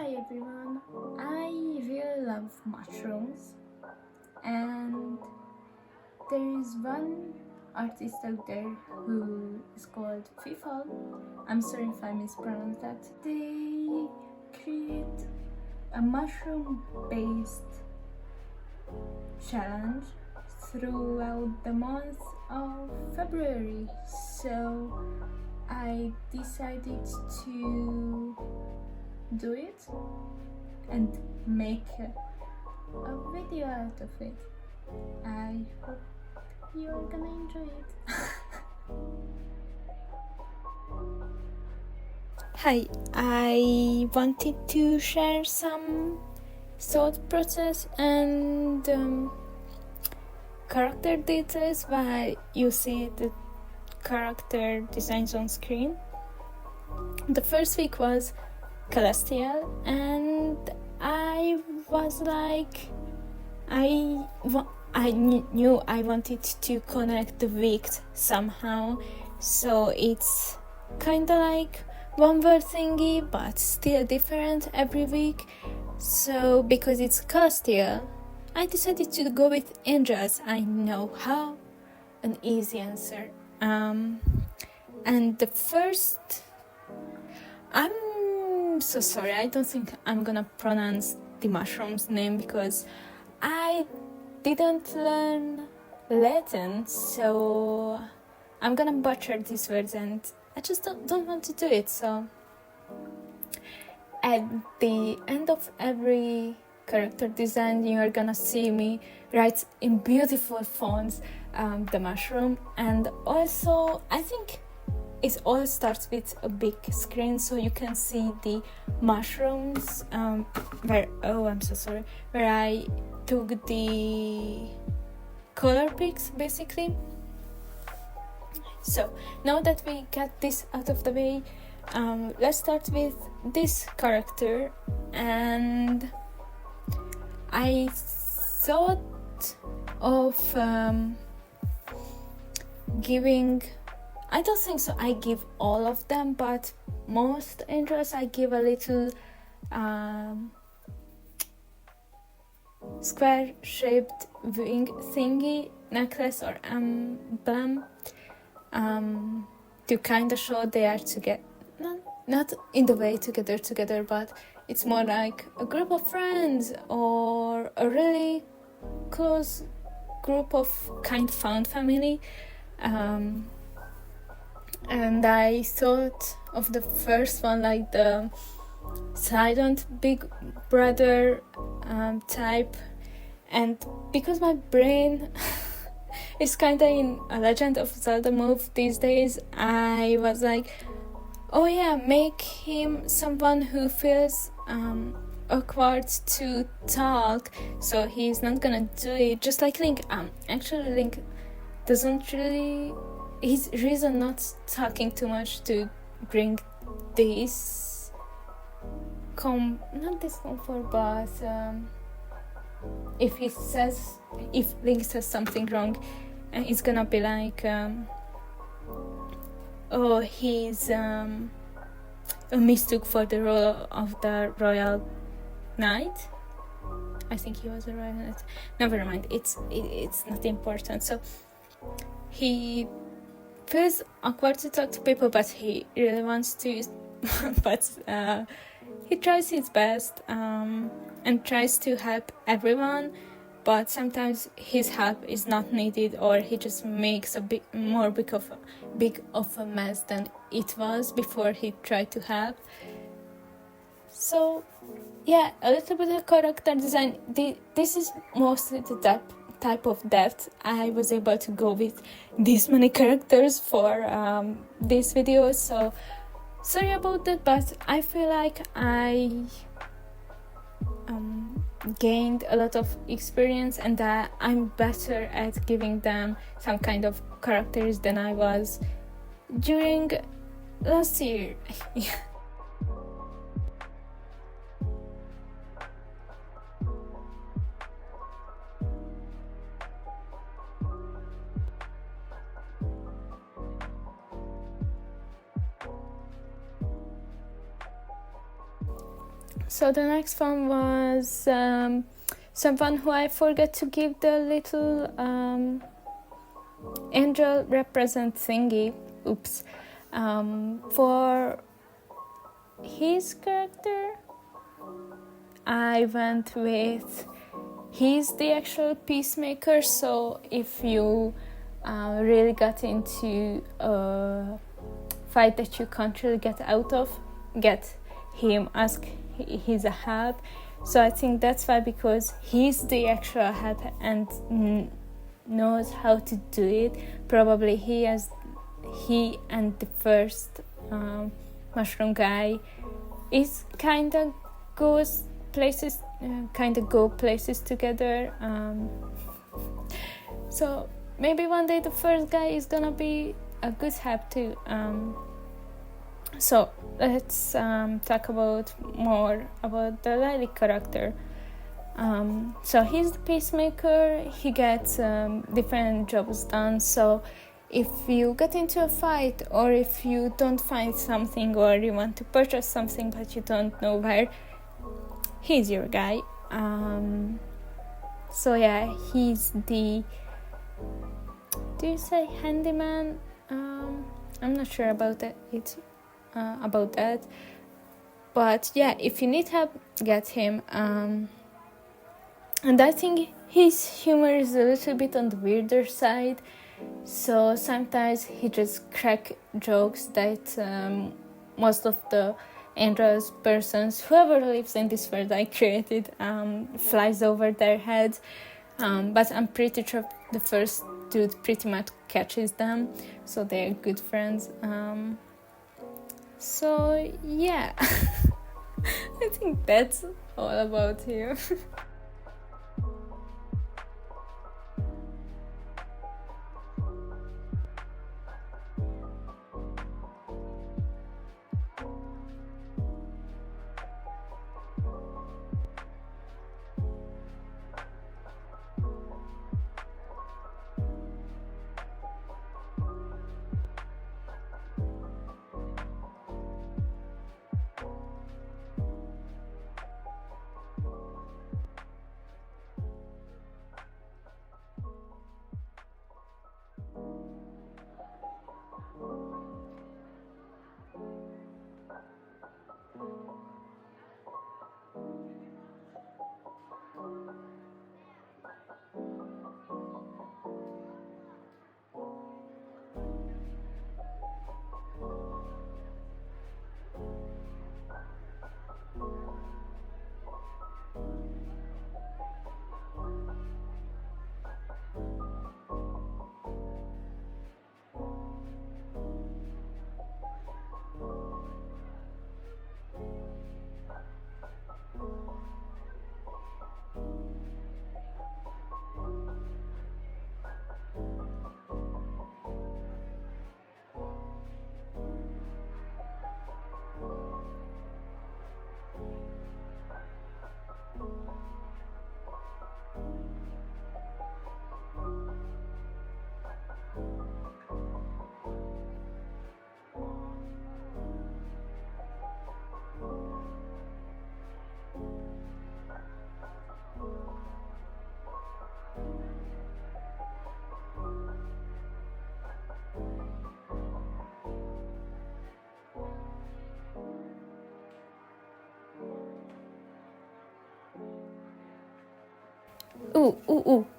Hi everyone, I really love mushrooms, and there is one artist out there who is called FIFA. I'm sorry if I mispronounced that. They create a mushroom based challenge throughout the month of February, so I decided to do it and make a video out of it. I hope you're gonna enjoy it. Hi, I wanted to share some thought process and character details while you see the character designs on screen. The first week was Celestial, and I was like, I knew I wanted to connect the week somehow, so it's kind of like one word thingy but still different every week. So because it's Celestial, I decided to go with angels. I know how, an easy answer. And the first, I'm so sorry, I don't think I'm gonna pronounce the mushroom's name because I didn't learn Latin, so I'm gonna butcher these words and I just don't want to do it. So at the end of every character design, you're gonna see me write in beautiful fonts the mushroom, and also I think it all starts with a big screen so you can see the mushrooms where I took the color picks basically. So now that we got this out of the way, let's start with this character. And I thought of giving, I don't think so I give all of them, but most angels I give a little square shaped wing thingy, necklace or emblem, to kind of show they are together, not in the way together, but it's more like a group of friends or a really close group of kind found family. And I thought of the first one like the silent big brother type, and because my brain is kind of in a Legend of Zelda move these days, I was like, oh yeah, make him someone who feels awkward to talk, so he's not gonna do it, just like Link. Actually Link doesn't really, his reason not talking too much to bring this not discomfort, but if Link says something wrong, it's gonna be like oh, he's a mistook for the role of the royal knight. I think he was a royal knight. Never mind, it's not important. So he feels awkward to talk to people, but he really wants to but he tries his best and tries to help everyone, but sometimes his help is not needed, or he just makes a big of a mess than it was before he tried to help. So yeah, a little bit of character design. This is mostly the type of depth I was able to go with this many characters for this video, so sorry about that, but I feel like I gained a lot of experience and that I'm better at giving them some kind of characters than I was during last year. So the next one was someone who I forgot to give the little angel represent thingy. Oops. For his character, I went with he's the actual peacemaker. So if you really got into a fight that you can't really get out of, get him, ask his help. So I think that's why, because he's the actual help and knows how to do it. Probably he and the first mushroom guy is kind of go places together. So maybe one day the first guy is gonna be a good help too. So let's talk more about the Lily character. So he's the peacemaker. He gets different jobs done. So if you get into a fight, or if you don't find something, or you want to purchase something but you don't know where, he's your guy. So yeah, he's the, do you say handyman? I'm not sure about that. About that, but yeah, if you need help, get him. And I think his humor is a little bit on the weirder side, so sometimes he just crack jokes that most of the angels persons, whoever lives in this world I created, flies over their heads, but I'm pretty sure the first dude pretty much catches them, so they're good friends. So yeah, I think that's all about him.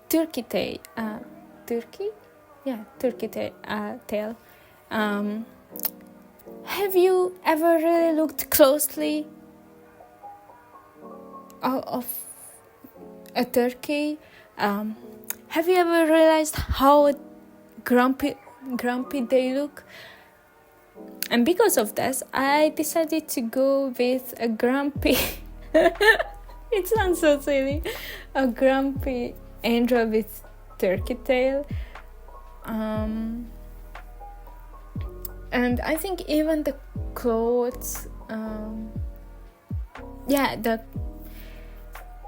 Turkey tail. Turkey? Yeah, turkey tail. Have you ever really looked closely of a turkey? Have you ever realized how grumpy they look? And because of this, I decided to go with a grumpy... It sounds so silly. A grumpy angel with turkey tail. And I think even the clothes,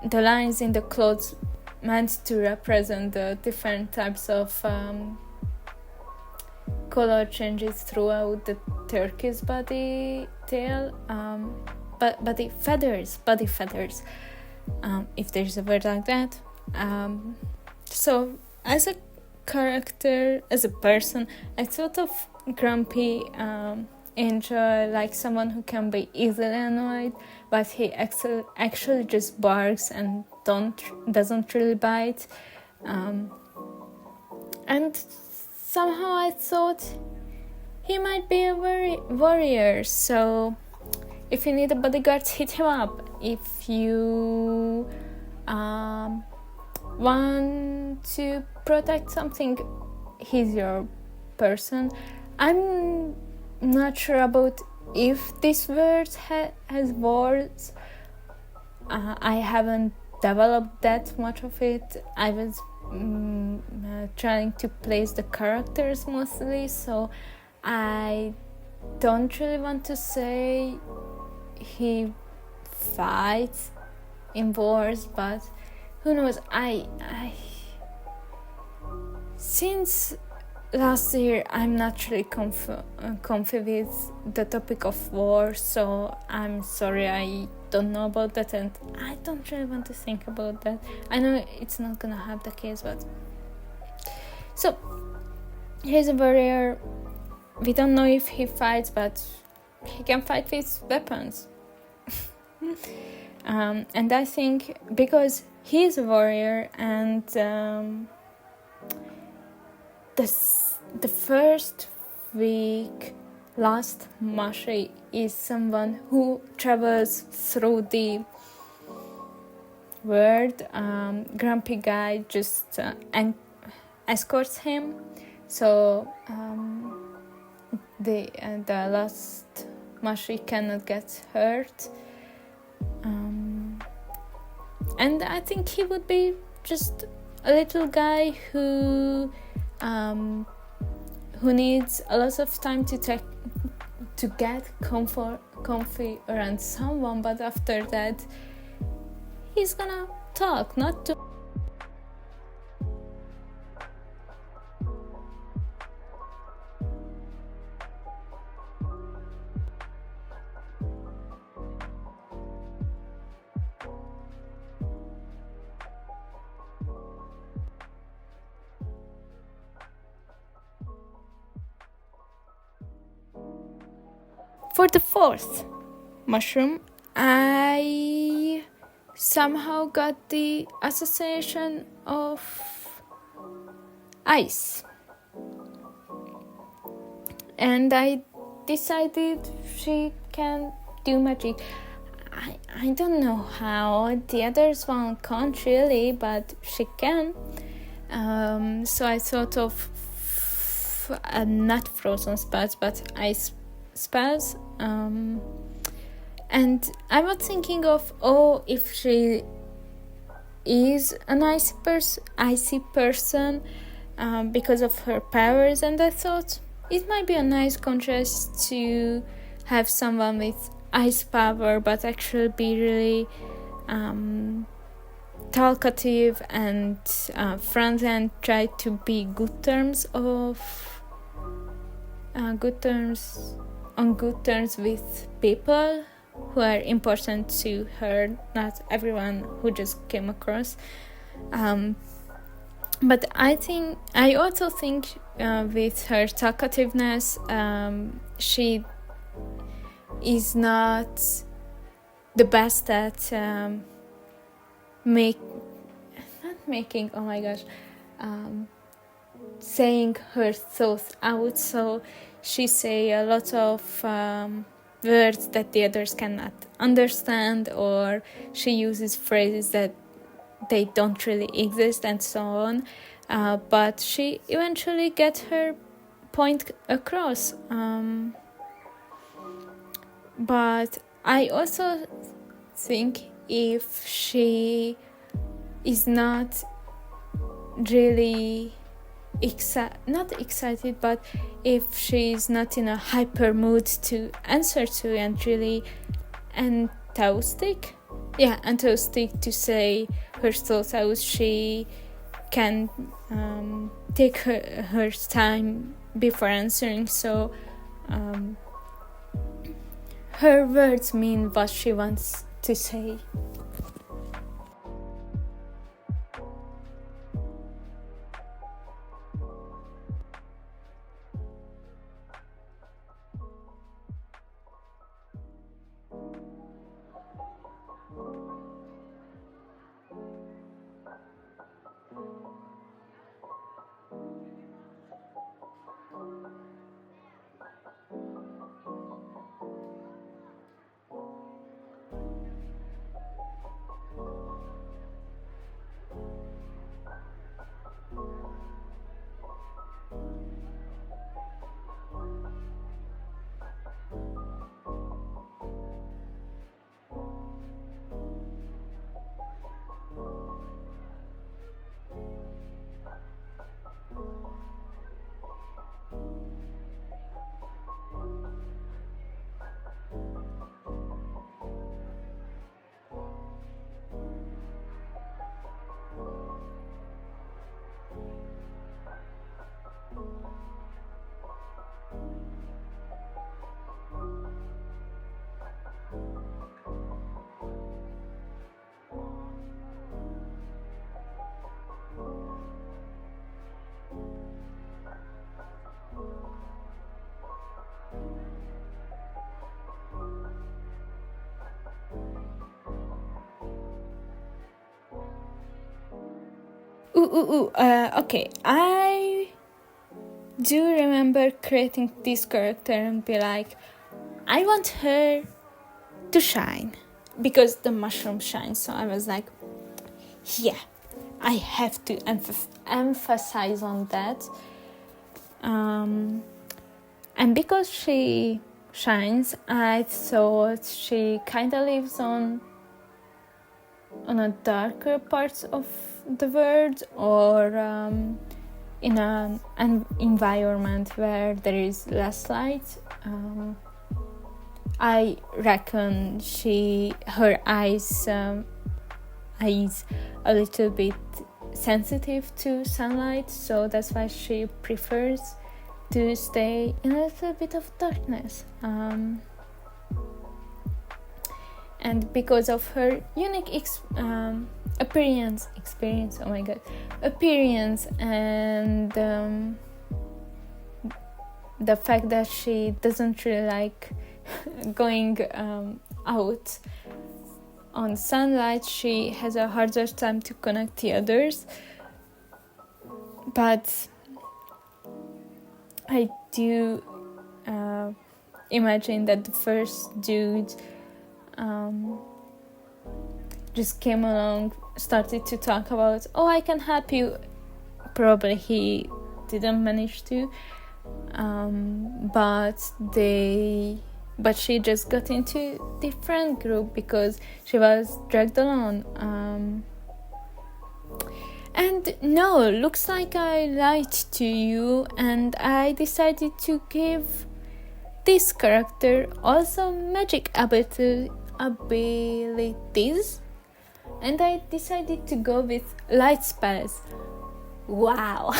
the lines in the clothes meant to represent the different types of color changes throughout the turkey's body tail. body feathers, if there's a word like that. So as a character, as a person, I thought of Grumpy Angel like someone who can be easily annoyed, but he actually just barks and doesn't really bite. And somehow I thought he might be a warrior. So if you need a bodyguard, hit him up. If you want to protect something, he's your person. I'm not sure about if this word has words. I haven't developed that much of it. I was trying to place the characters mostly, so I don't really want to say he fights in wars, but who knows. I since last year I'm not really comfy with the topic of war, so I'm sorry I don't know about that, and I don't really want to think about that. I know it's not gonna have the case, but so he's a warrior. We don't know if he fights, but he can fight with weapons. And I think because he's a warrior, and the first week, last Mashi is someone who travels through the world. Grumpy Guy just escorts him, so the last Mashi cannot get hurt. And I think he would be just a little guy who needs a lot of time to get comfy around someone, but after that he's gonna talk, not to. For the fourth mushroom, I somehow got the association of ice. And I decided she can do magic. I don't know how, the others one can't really, but she can. So I thought of not frozen spells, but ice spells. And I was thinking of, if she is an icy person because of her powers, and I thought it might be a nice contrast to have someone with ice power but actually be really talkative and friendly and try to be on good terms with people who are important to her, not everyone who just came across. But I also think with her talkativeness, she is not the best at saying her thoughts out. So she say a lot of words that the others cannot understand, or she uses phrases that they don't really exist, and so on. But she eventually gets her point across. But I also think if she is not really not excited, but if she's not in a hyper mood to answer to and really enthusiastic to say her thoughts out, she can take her time before answering. So her words mean what she wants to say. Okay, I do remember creating this character and be like, I want her to shine because the mushroom shines. So I was like, yeah, I have to emphasize on that. And because she shines, I thought she kind of lives on a darker parts of the world, or in an environment where there is less light. I reckon her eyes a little bit sensitive to sunlight, so that's why she prefers to stay in a little bit of darkness. And because of her unique appearance, and the fact that she doesn't really like going out on sunlight, she has a harder time to connect the others. But I do imagine that the first dude just came along, started to talk about, I can help you. Probably he didn't manage to, but she just got into different group because she was dragged along. And no, looks like I lied to you, and I decided to give this character also magic abilities, and I decided to go with light spells. Wow.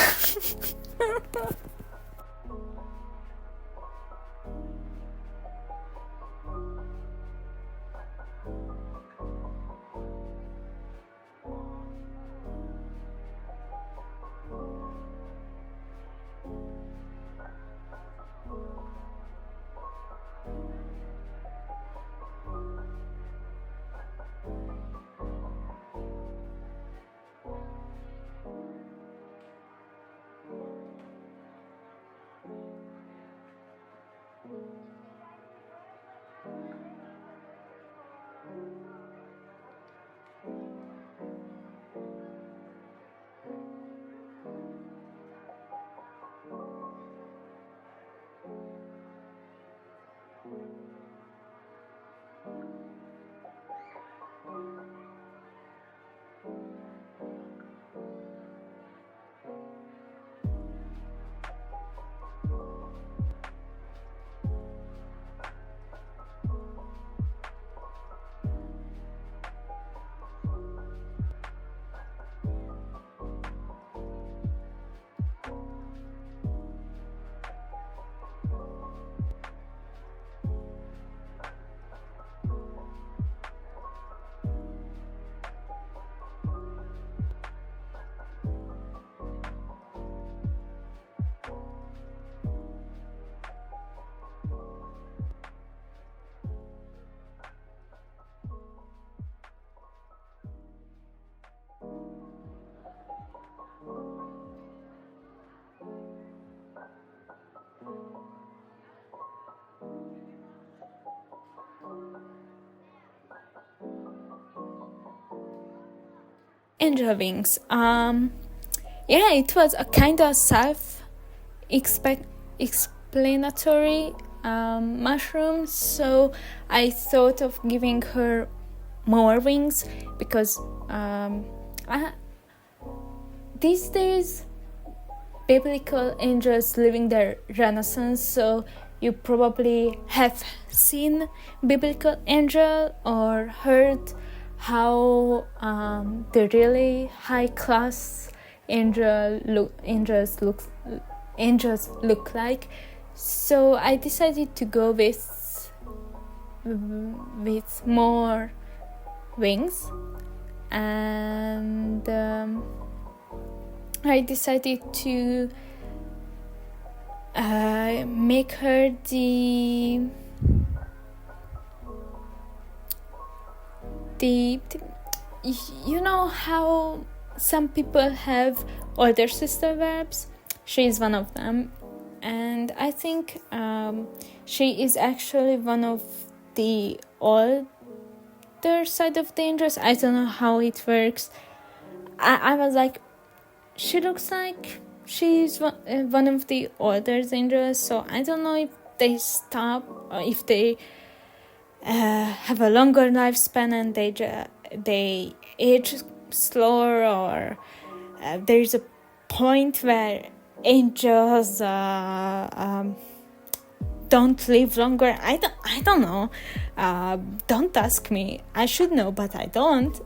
angel wings. Yeah, it was a kind of self-explanatory mushroom, so I thought of giving her more wings because these days biblical angels living their renaissance, so you probably have seen biblical angel or heard how the really high class angels look like. So I decided to go with more wings, and I decided to make her the you know how some people have older sister webs. She is one of them, and I think she is actually one of the older side of the angels. I don't know how it works. I was like, she looks like she's one of the older angels, so I don't know if they stop or if they have a longer lifespan and they age slower, or there's a point where angels don't live longer. I don't know. Don't ask me. I should know, but I don't.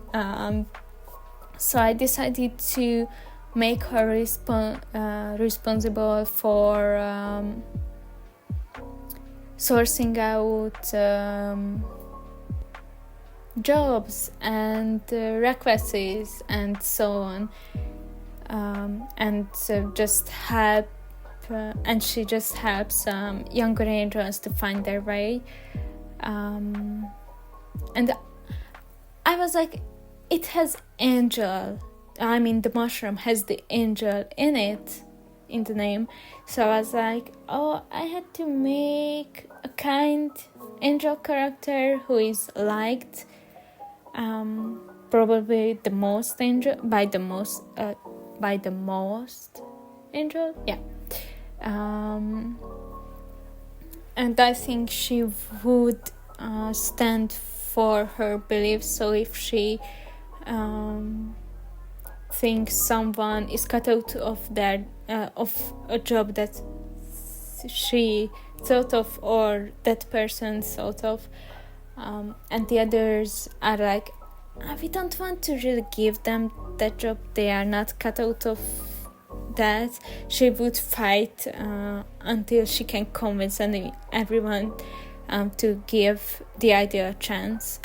So I decided to make her responsible for sourcing out jobs and requests and so on, and just help, and she just helps younger angels to find their way, and I was like, it has angel, I mean the mushroom has the angel in it, in the name, so I was like, oh, I had to make a kind angel character who is liked, probably the most angel by the most angel, yeah, and I think she would stand for her beliefs. So if she thinks someone is cut out of their of a job that she thought of or that person thought of, and the others are like, we don't want to really give them that job, they are not cut out of that, she would fight until she can convince everyone to give the idea a chance.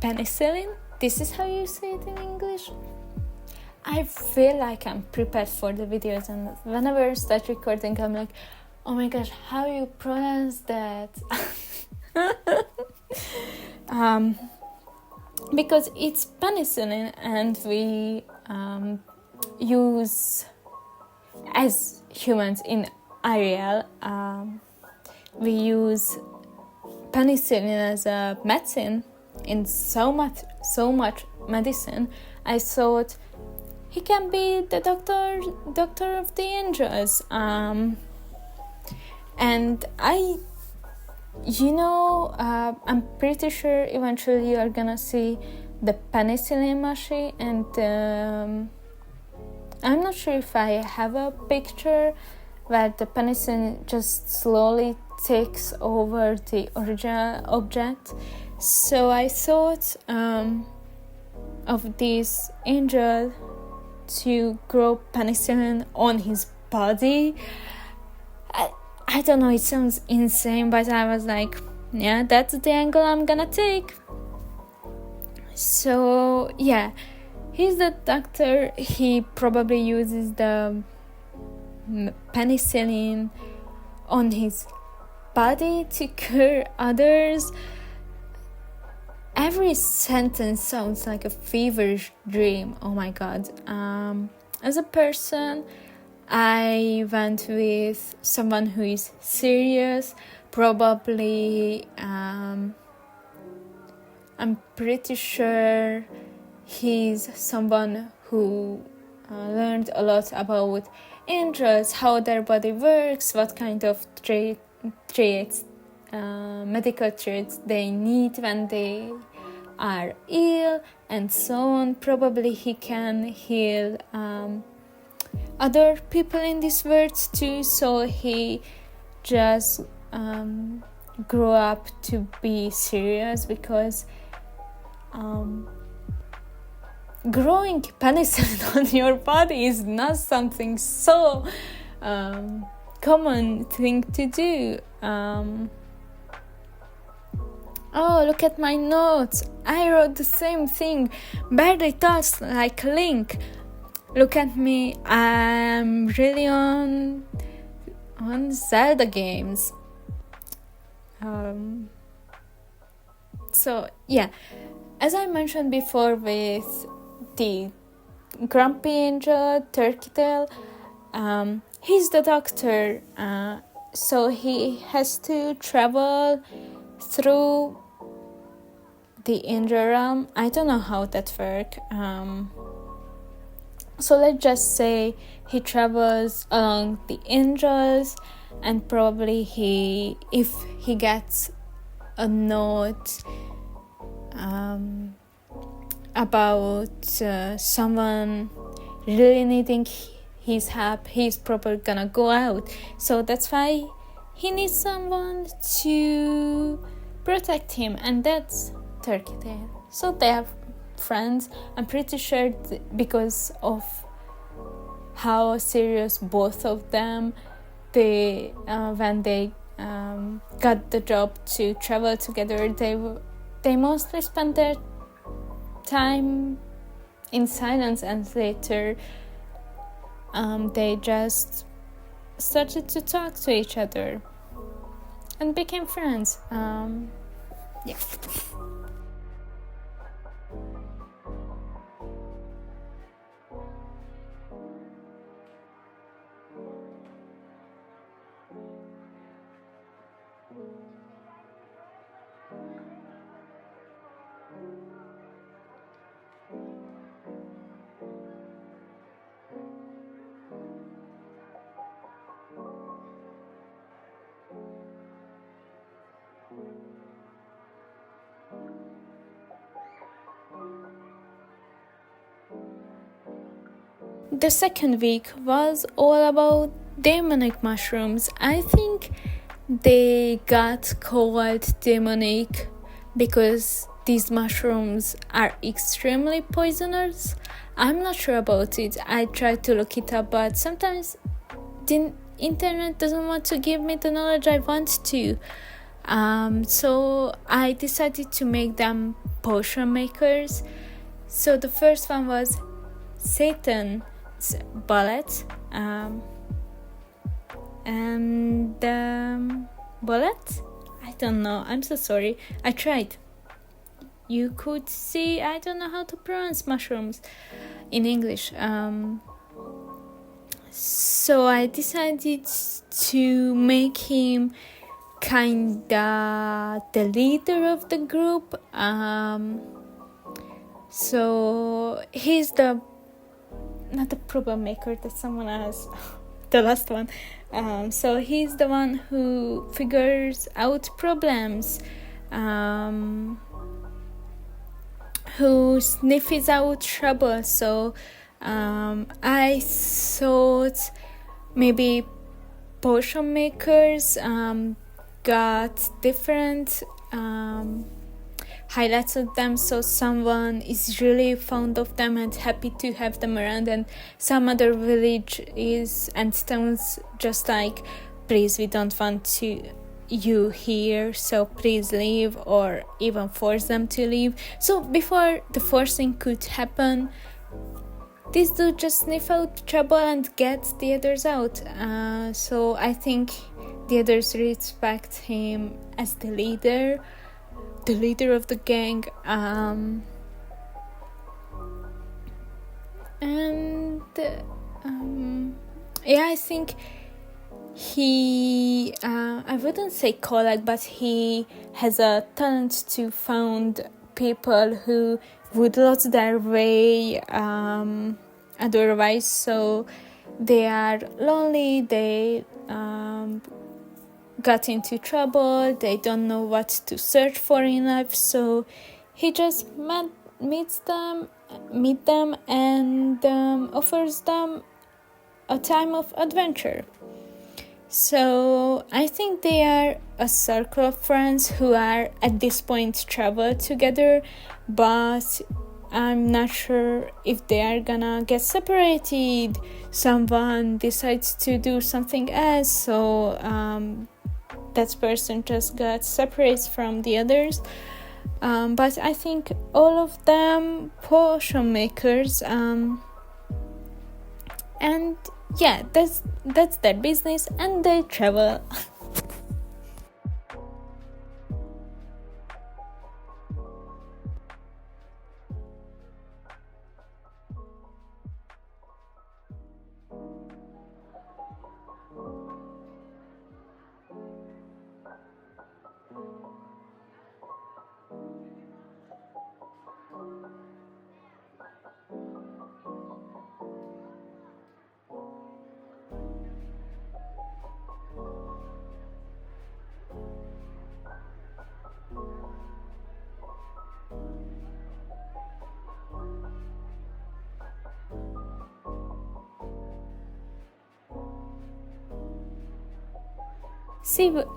Penicillin? This is how you say it in English? I feel like I'm prepared for the videos, and whenever I start recording, I'm like, oh my gosh, how you pronounce that? Because it's penicillin, and we use as humans in Ariel, we use penicillin as a medicine in so much medicine. I thought he can be the doctor of the angels. And I'm pretty sure eventually you are gonna see the penicillin machine, and I'm not sure if I have a picture where the penicillin just slowly takes over the original object. So I thought of this angel to grow penicillin on his body. I don't know, it sounds insane, but I was like, yeah, that's the angle I'm gonna take. So yeah, he's the doctor. He probably uses the penicillin on his body to cure others. Every sentence sounds like a feverish dream. Oh my god. As a person, I went with someone who is serious. Probably I'm pretty sure he's someone who learned a lot about angels, how their body works, what kind of traits, medical traits they need when they are ill, and so on. Probably he can heal other people in this world too, so he just grew up to be serious, because growing penicillin on your body is not something so common thing to do. Oh, look at my notes. I wrote the same thing. Barely thoughts like a link. Look at me. I'm really on Zelda games. So yeah, as I mentioned before with the grumpy angel, Turkey Tail, he's the doctor. So he has to travel through the angel realm. I don't know how that works. So let's just say he travels along the angels, and probably if he gets a note about someone really needing his help, he's probably gonna go out. So that's why he needs someone to protect him, and that's Turkey Tail. So they have friends. I'm pretty sure because of how serious both of them, when they got the job to travel together, they mostly spent their time in silence, and later they just started to talk to each other and became friends. Yeah. The second week was all about demonic mushrooms. I think they got called demonic because these mushrooms are extremely poisonous. I'm not sure about it. I tried to look it up, but sometimes the internet doesn't want to give me the knowledge I want to. So I decided to make them potion makers. So the first one was Satan's bullet, and bullet? I don't know. I'm so sorry. I tried. You could see I don't know how to pronounce mushrooms in English. So I decided to make him kinda the leader of the group. So he's not the problem maker that someone else, the last one. So he's the one who figures out problems, who sniffs out trouble. So I thought maybe potion makers got different highlights of them, so someone is really fond of them and happy to have them around, and some other village is and towns just like, please, we don't want you here, so please leave, or even force them to leave. So before the forcing could happen, this dude just sniff out trouble and gets the others out. So I think the others respect him as the leader of the gang. I think he, I wouldn't say collect, but he has a talent to find people who would lose their way otherwise. So they are lonely, they got into trouble, they don't know what to search for in life, so he just meets them and offers them a time of adventure. So I think they are a circle of friends who are at this point travel together, but I'm not sure if they are gonna get separated. Someone decides to do something else, so that person just got separated from the others. But I think all of them potion makers, and yeah, that's their business, and they travel.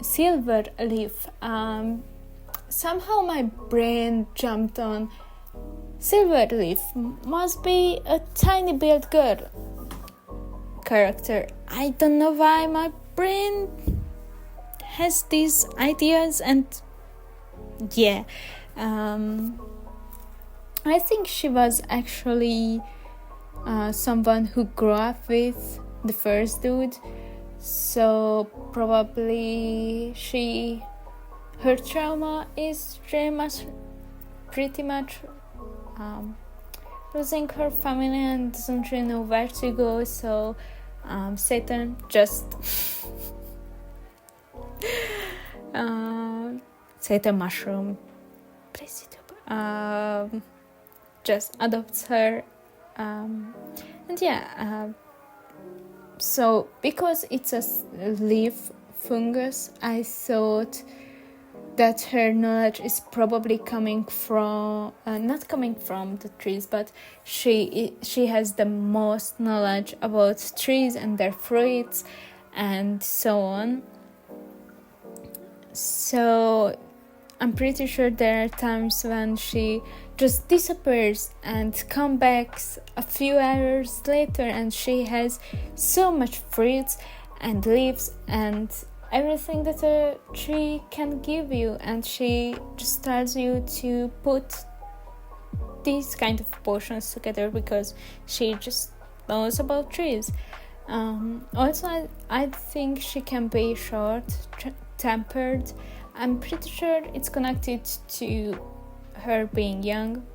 Silver leaf. Somehow my brain jumped on Silver leaf must be a tiny build girl character. I don't know why my brain has these ideas, and yeah, I think she was actually someone who grew up with the first dude, so probably her trauma is pretty much losing her family and doesn't really know where to go, so Satan just Satan mushroom, please YouTube, just adopts her, and yeah, so because it's a leaf fungus, I thought that her knowledge is probably coming from not coming from the trees, but she has the most knowledge about trees and their fruits and so on. So I'm pretty sure there are times when she just disappears and comes back a few hours later, and she has so much fruits and leaves and everything that a tree can give you, and she just tells you to put these kind of potions together because she just knows about trees. Also, I think she can be short-tempered. I'm pretty sure it's connected to her being young.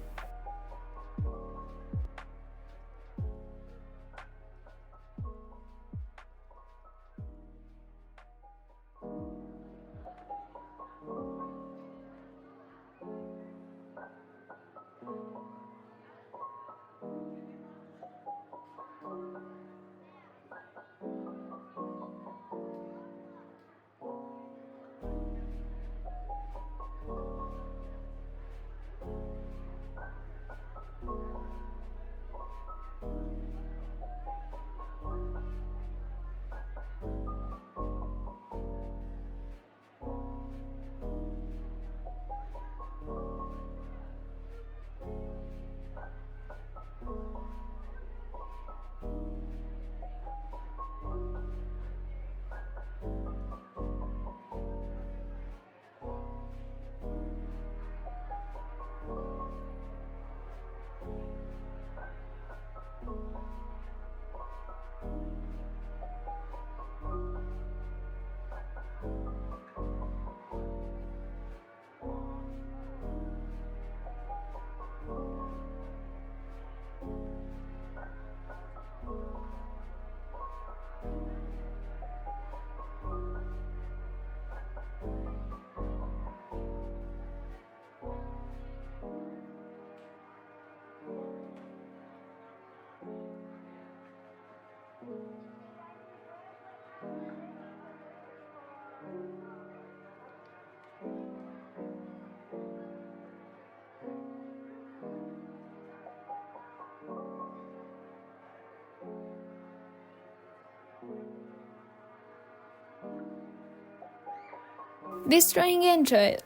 Destroying Angel.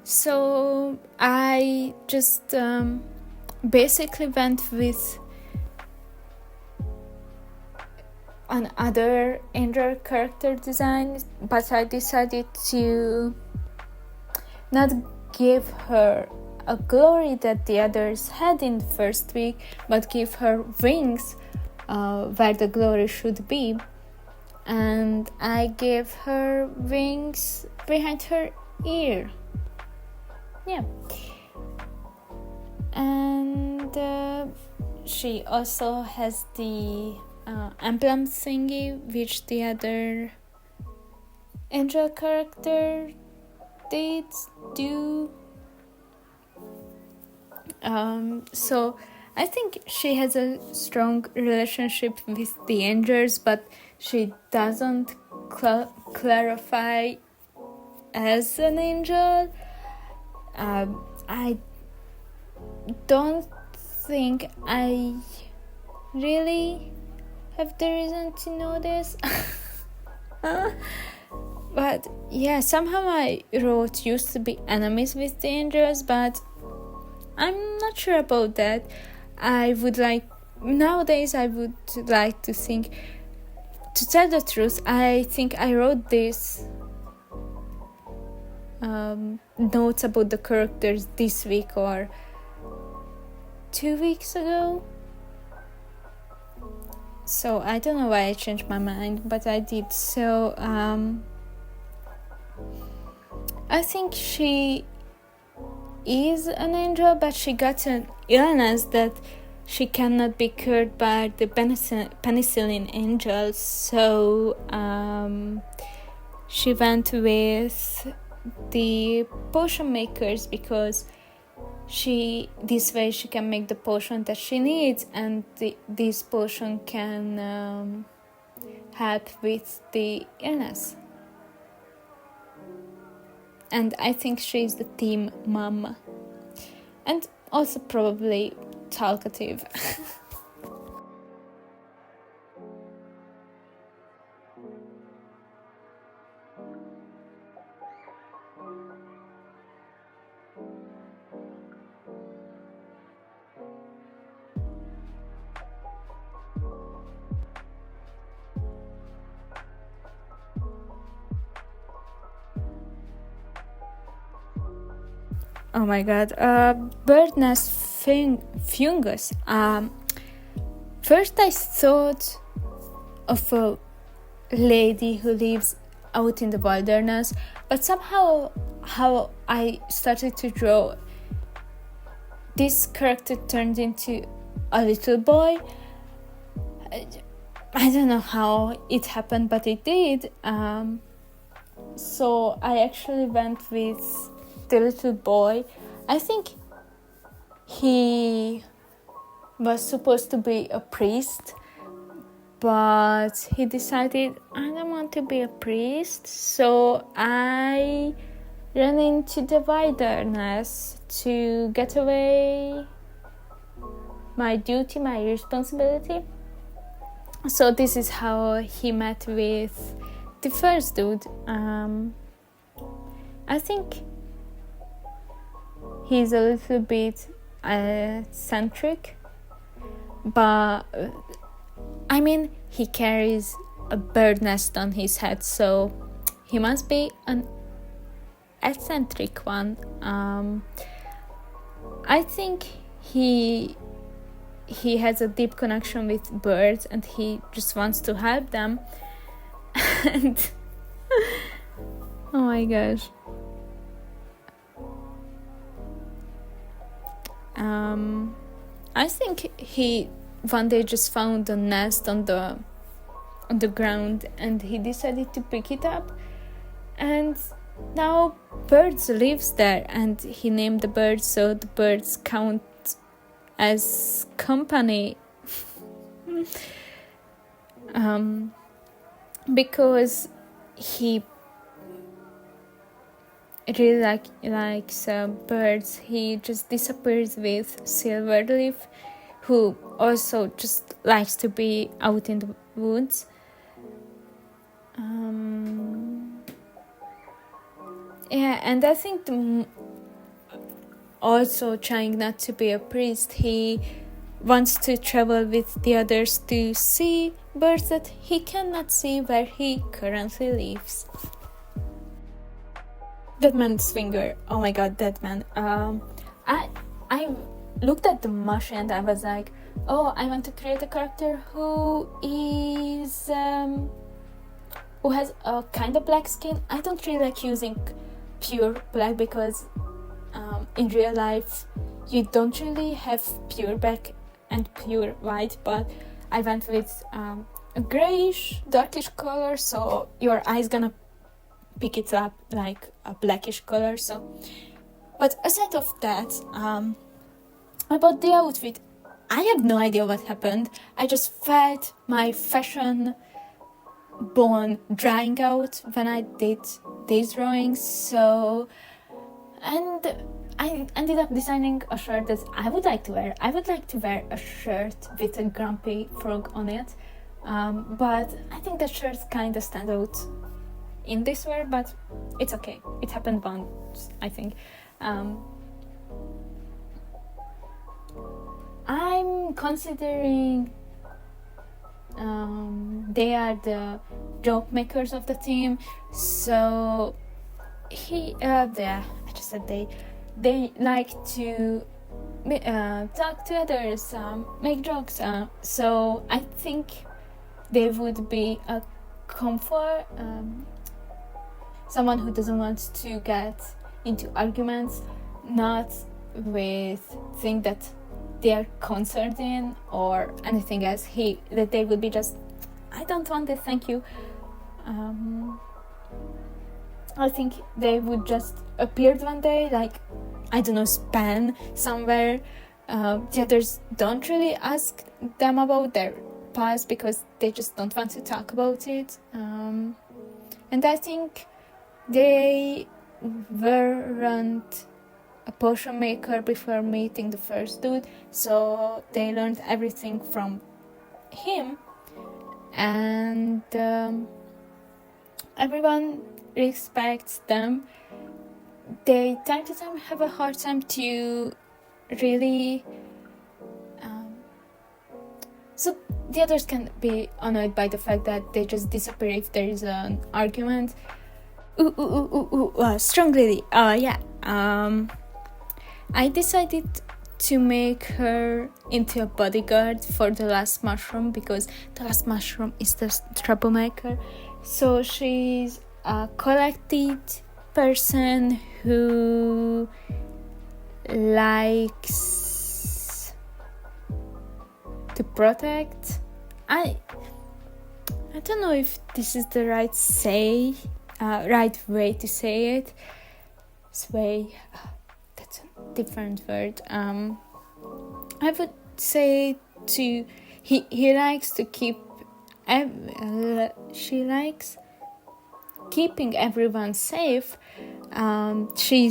So I just basically went with another Angel character design, but I decided to not give her a glory that the others had in the first week, but give her wings where the glory should be. And I gave her wings behind her ear. Yeah. And she also has the emblem thingy, which the other Angel character did do. So I think she has a strong relationship with the angels, but she doesn't clarify as an angel. I don't think I really have the reason to know this. But yeah, somehow I wrote used to be enemies with the angels, but I'm not sure about that. Nowadays I would like to think, to tell the truth, I think I wrote this notes about the characters this week or 2 weeks ago. So I don't know why I changed my mind, but I did. So I think she is an angel, but she got an illness that she cannot be cured by the penicillin angel. So she went with the potion makers because this way she can make the potion that she needs, and this potion can help with the illness. And I think she's the team mom, and also probably talkative. Oh my god, bird nest fungus. First I thought of a lady who lives out in the wilderness, but somehow how I started to draw, this character turned into a little boy. I don't know how it happened, but it did. So I actually went with the little boy. I think he was supposed to be a priest, but he decided, I don't want to be a priest, so I ran into the wilderness to get away my duty, my responsibility. So this is how he met with the first dude. I think he's a little bit eccentric, but I mean, he carries a bird nest on his head, so he must be an eccentric one. I think he has a deep connection with birds, and he just wants to help them. And oh my gosh. I think he one day just found a nest on the on the ground, and he decided to pick it up, and now birds lives there, and he named the birds, so the birds count as company. Because he really likes birds. He just disappears with Silverleaf, who also just likes to be out in the woods. And I think also trying not to be a priest, he wants to travel with the others to see birds that he cannot see where he currently lives. That man's finger. Oh my god, that man. I looked at the Mush and I was like, oh, I want to create a character who has a kind of black skin. I don't really like using pure black because in real life you don't really have pure black and pure white, but I went with a grayish, darkish color, so your eye's gonna pick it up like a blackish color. So, but aside of that, about the outfit, I have no idea what happened. I just felt my fashion bone drying out when I did these drawings. So, and I ended up designing a shirt that I would like to wear. I would like to wear a shirt with a grumpy frog on it, but I think that shirts kind of stand out in this wear, but it's okay. It happened once, I think. I'm considering they are the joke makers of the team, so I just said they like to talk to others, make jokes, so I think they would be a comfort, someone who doesn't want to get into arguments, not with things that they are concerned in or anything else. That they would be just, I don't want it, thank you. I think they would just appear one day, like, I don't know, span somewhere. The others don't really ask them about their past because they just don't want to talk about it. And I think they weren't a potion maker before meeting the first dude, so they learned everything from him, and everyone respects them. They time to time have a hard time to really so the others can be annoyed by the fact that they just disappear if there is an argument. Strong lady. I decided to make her into a bodyguard for the last mushroom because the last mushroom is the troublemaker. So she's a collected person who likes to protect. I don't know if this is the right way to say it. Sway. That's a different word. I would say he likes to keep. She likes keeping everyone safe. She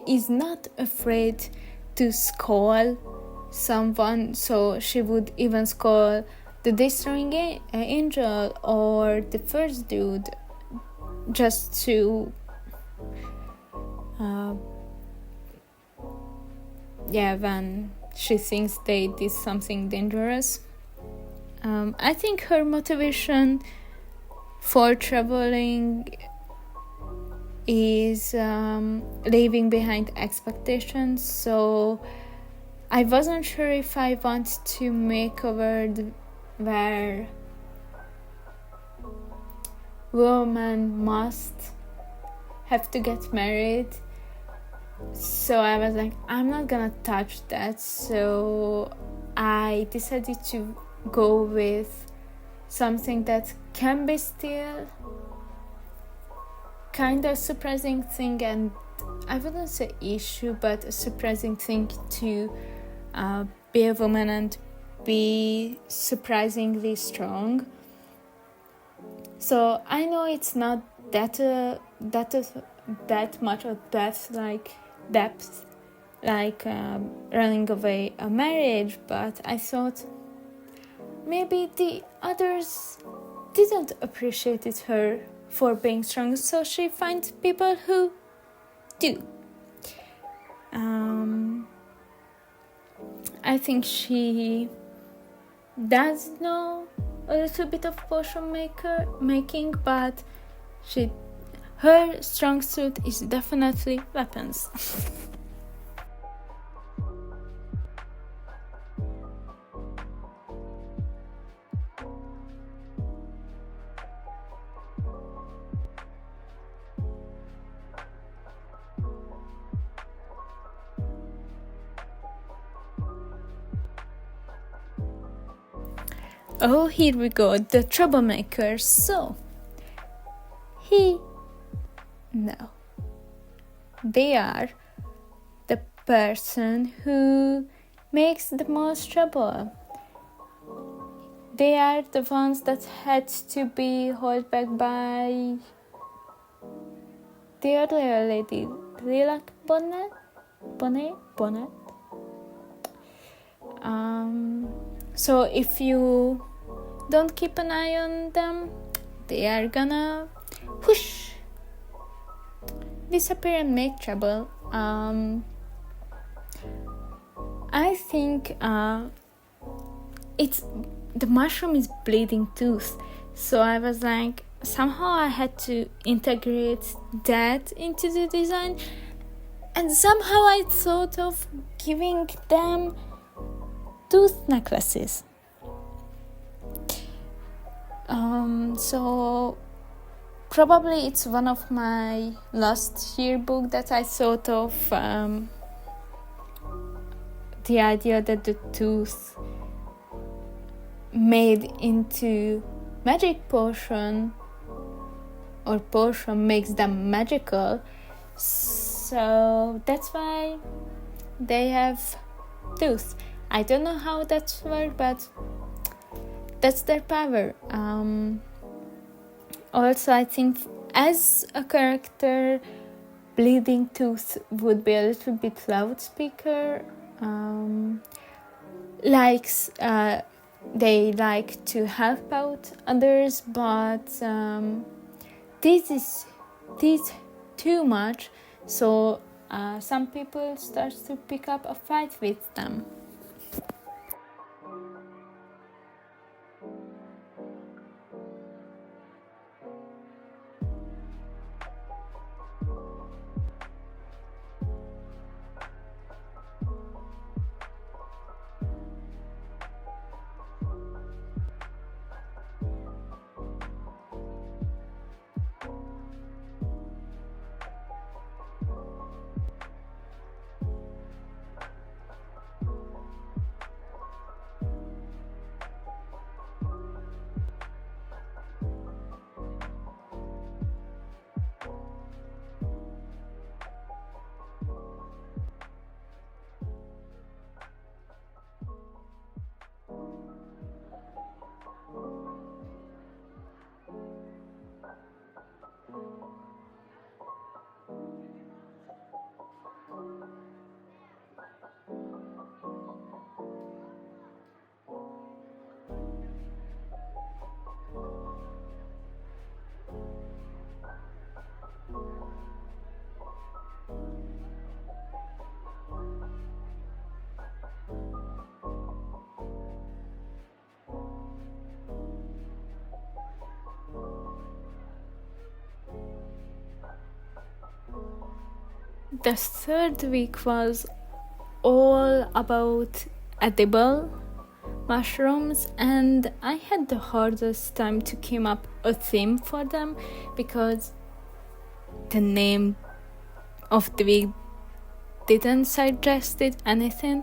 is not afraid to scold someone, so she would even scold the destroying angel or the first dude just to when she thinks they did something dangerous. I think her motivation for traveling is leaving behind expectations, so I wasn't sure if I want to make a world where women must have to get married. So I was like, I'm not gonna touch that. So I decided to go with something that can be still kind of surprising thing, and I wouldn't say issue, but a surprising thing to be a woman and be surprisingly strong. So I know it's not that much of depth like running away a marriage, but I thought maybe the others didn't appreciate her for being strong, so she finds people who do. I think she does know a little bit of potion making, but her strong suit is definitely weapons. Oh, here we go, the troublemaker. So, they are the person who makes the most trouble. They are the ones that had to be held back by the earlier lady, Lilac Bonnet. So if you don't keep an eye on them, they are gonna whoosh, disappear and make trouble. I think it's the mushroom is bleeding tooth, so I was like, somehow I had to integrate that into the design, and somehow I thought of giving them tooth necklaces. So probably it's one of my last year book that I thought of the idea that the tooth made into magic potion or potion makes them magical. So that's why they have tooth. I don't know how that's works, but that's their power. Also, I think as a character, Bleeding Tooth would be a little bit loudspeaker. They like to help out others, but this is too much. So some people start to pick up a fight with them. The third week was all about edible mushrooms, and I had the hardest time to come up a theme for them because the name of the week didn't suggest anything.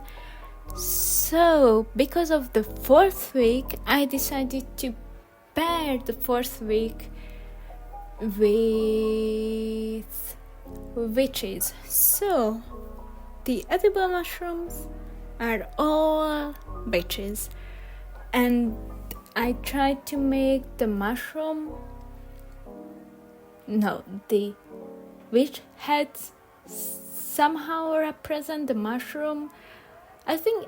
So because of the fourth week, I decided to compare the fourth week with witches. So the edible mushrooms are all witches, and I tried to make the witch heads somehow represent the mushroom. I think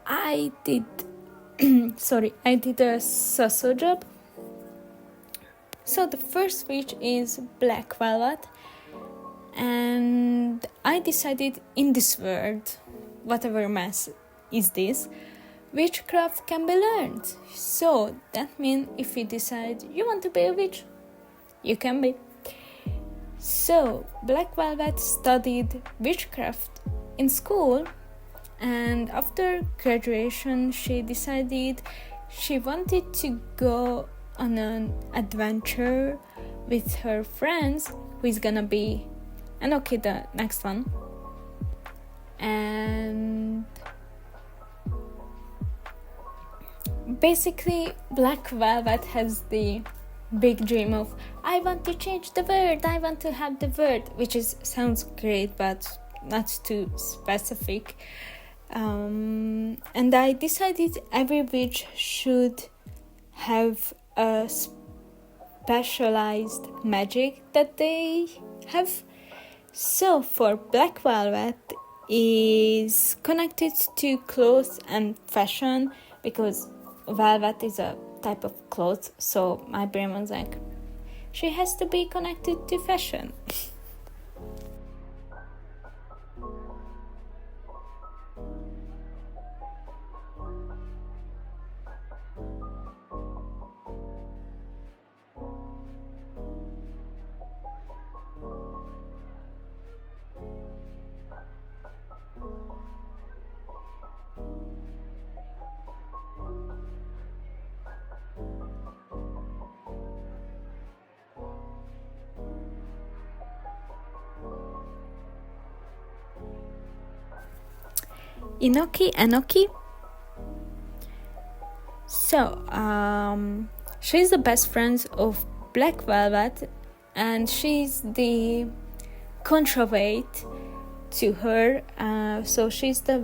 I did I did a so job. So the first witch is black velvet, and I decided in this world, whatever mess is this, witchcraft can be learned. So that means if you decide you want to be a witch, you can be. So Black Velvet studied witchcraft in school, and after graduation she decided she wanted to go on an adventure with her friends, who is gonna be Enoki, the next one. And basically Black Velvet has the big dream of, I want to change the world, I want to have the world, which sounds great but not too specific. And I decided every witch should have a specialized magic that they have. So for Black Velvet is connected to clothes and fashion, because velvet is a type of clothes, so my brain was like, she has to be connected to fashion. Enoki. So, she's the best friend of Black Velvet, and she's the counterweight to her. So she's the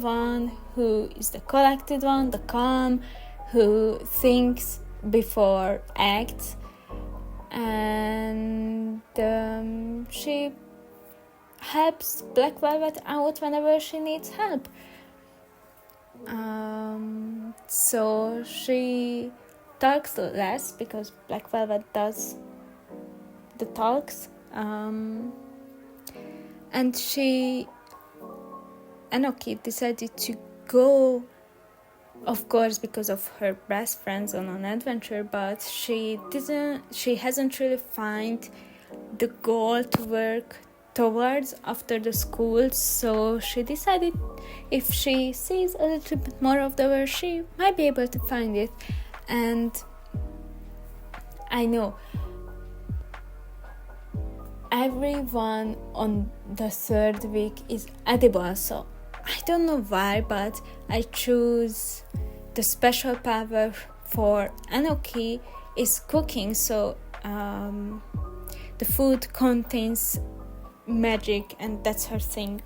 one who is the collected one, the calm, who thinks before acts, and she helps Black Velvet out whenever she needs help. So she talks less because Black Velvet does the talks. And Enoki decided to go, of course, because of her best friends on an adventure, but she hasn't really found the goal to work towards after the school. So she decided if she sees a little bit more of the world, she might be able to find it. And I know everyone on the third week is edible, so I don't know why, but I choose the special power for Enoki is cooking. So the food contains magic, and that's her thing.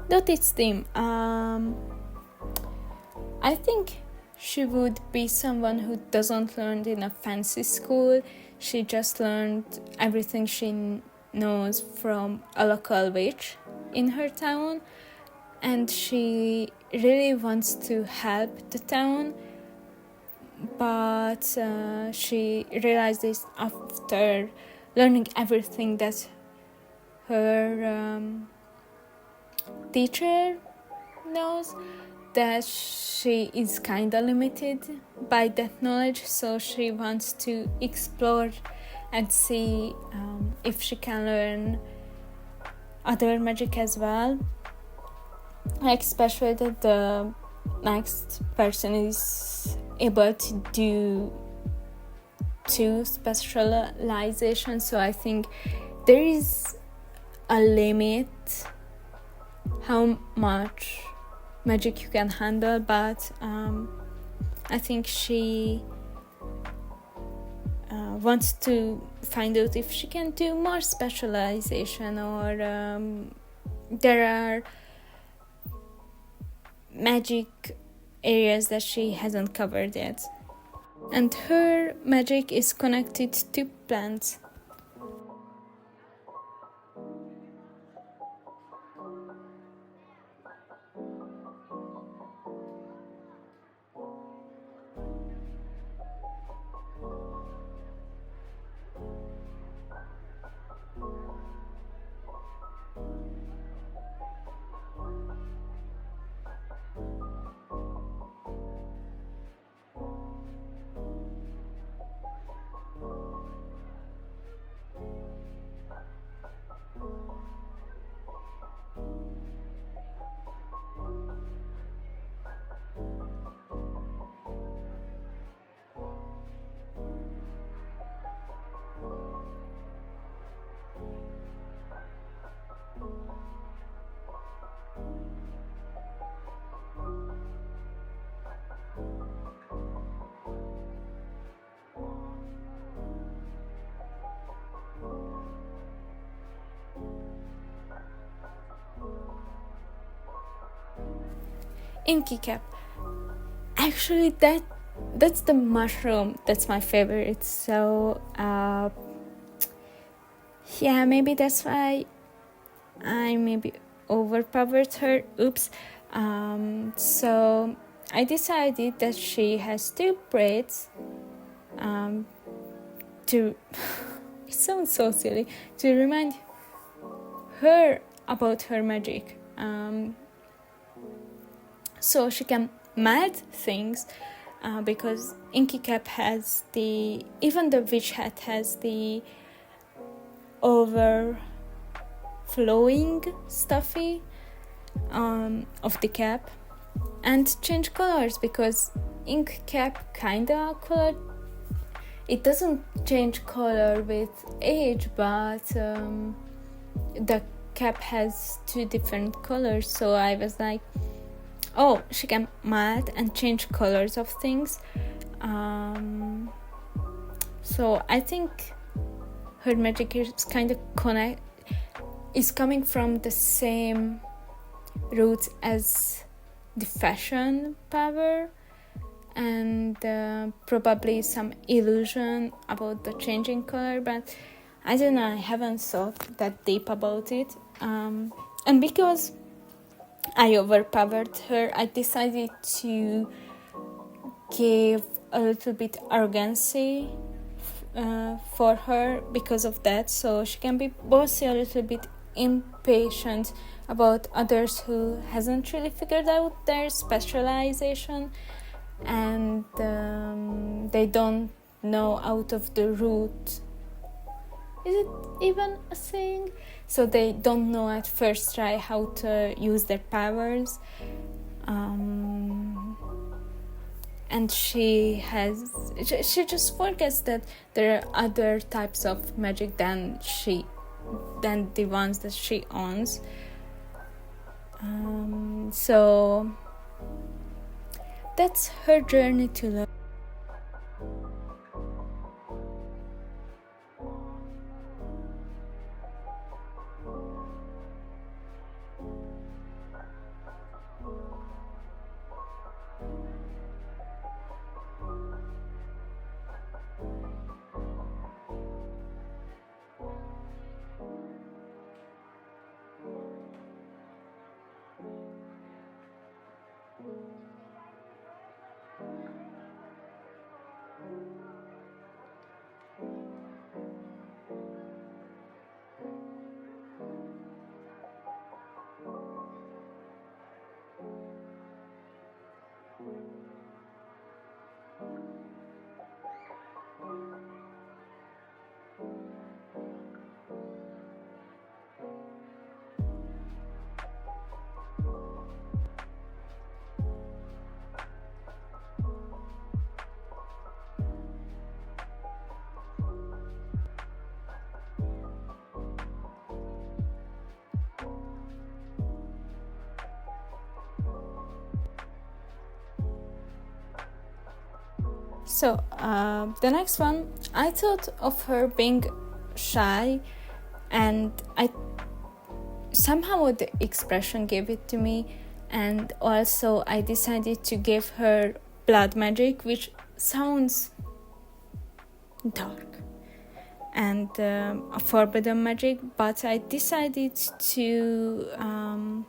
Not its theme. I think she would be someone who doesn't learn in a fancy school. She just learned everything she knows from a local witch in her town, and she really wants to help the town, but she realizes after learning everything that her teacher knows that she is kinda limited by that knowledge, so she wants to explore and see if she can learn other magic as well, like especially that the next person is able to do 2 specializations, so I think there is a limit how much magic you can handle, but I think she wants to find out if she can do more specialization, or there are magic areas that she hasn't covered yet. And her magic is connected to plants. Inky cap. Actually, that's the mushroom. That's my favorite. So yeah, maybe that's why I maybe overpowered her. Oops. So I decided that she has 2 braids. To it sounds so silly, to remind her about her magic. So she can melt things, because Inky Cap has even the witch hat has the overflowing stuffy of the cap, and change colors, because ink cap kinda color. It doesn't change color with age, but the cap has 2 different colors, so I was like, oh, she can melt and change colors of things. So I think her magic is kind of is coming from the same roots as the fashion power, and probably some illusion about the changing color, but I don't know, I haven't thought that deep about it. And because I overpowered her, I decided to give a little bit arrogancy for her because of that, so she can be bossy, a little bit impatient about others who hasn't really figured out their specialization, and they don't know out of the root. Is it even a saying? So they don't know at first try how to use their powers, and she just forgets that there are other types of magic than the ones that she owns. So that's her journey to love. So the next one, I thought of her being shy, and I somehow the expression gave it to me, and also I decided to give her blood magic, which sounds dark and a forbidden magic, but I decided to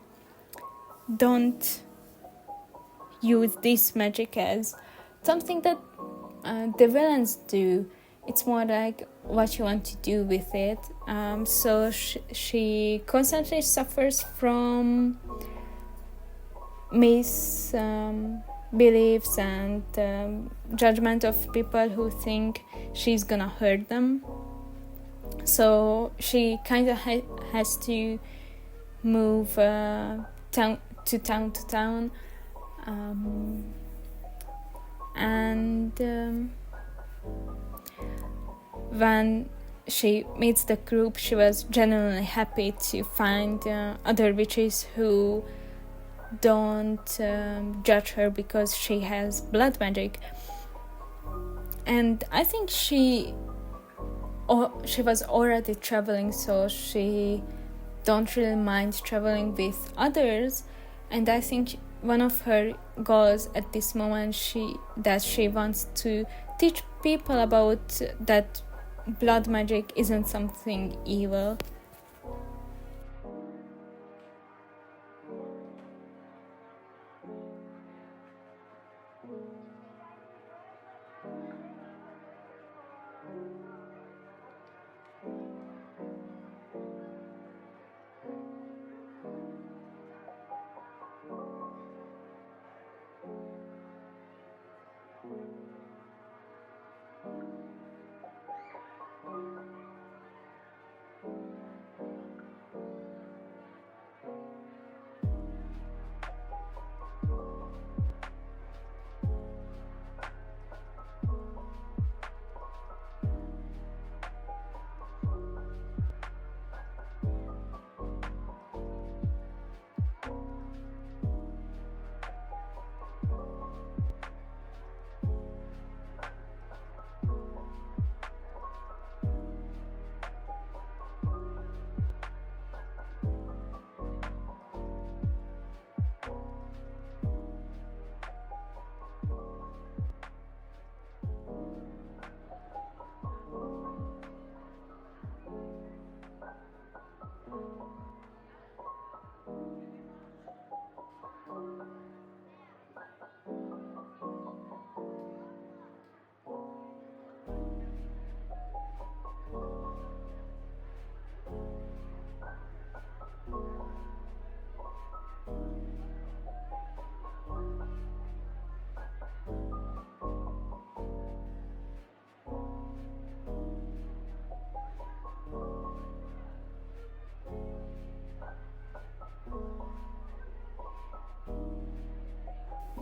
don't use this magic as something that the villains do. It's more like what you want to do with it. So she constantly suffers from beliefs and judgment of people who think she's gonna hurt them. So she kind of has to move town to town, and when she meets the group, she was genuinely happy to find other witches who don't judge her because she has blood magic. And I think she was already traveling, so she don't really mind traveling with others. And I think one of her goals at this moment she wants to teach people about that blood magic isn't something evil.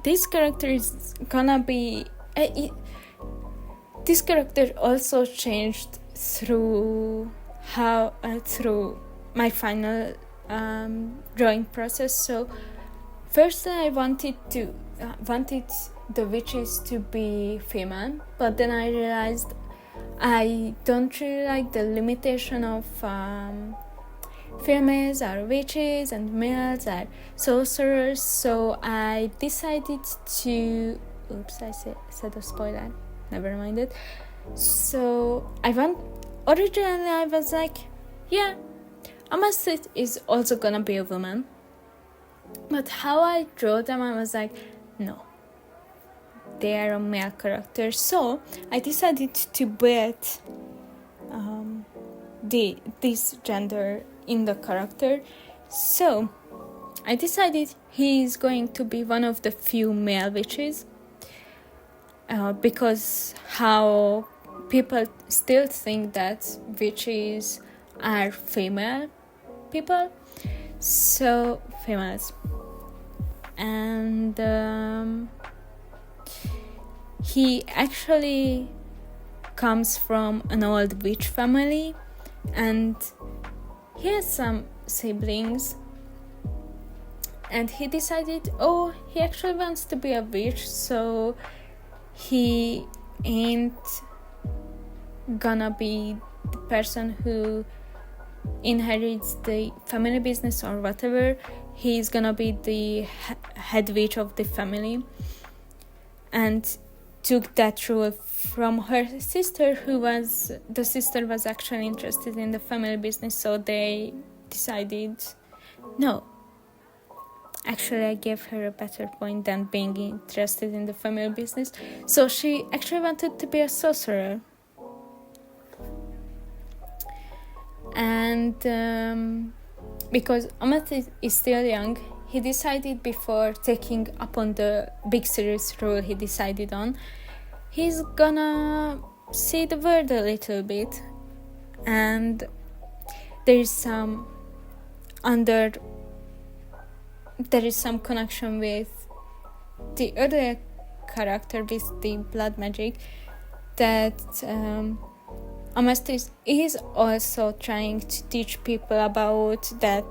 This character is gonna be this character also changed through my final drawing process. So first I wanted the witches to be female, but then I realized I don't really like the limitation of females are witches and males are sorcerers. So I decided to I said a spoiler, never mind it. So originally I was like, yeah, Amasit is also gonna be a woman, but how I drew them, I was like, no, they are a male character. So I decided to put this gender in the character. So I decided he is going to be one of the few male witches, because how people still think that witches are female people, so females. And he actually comes from an old witch family, and he has some siblings, and he decided he actually wants to be a witch. So he ain't gonna be the person who inherits the family business or whatever. He's gonna be the head witch of the family, and took that role from her sister, the sister was actually interested in the family business, so they decided, no, actually I gave her a better point than being interested in the family business. So she actually wanted to be a sorcerer. And because Amat is still young, he decided, before taking upon the big serious role he decided on, he's gonna see the world a little bit. And there is some connection with the other character with the blood magic, that Amastis is also trying to teach people about that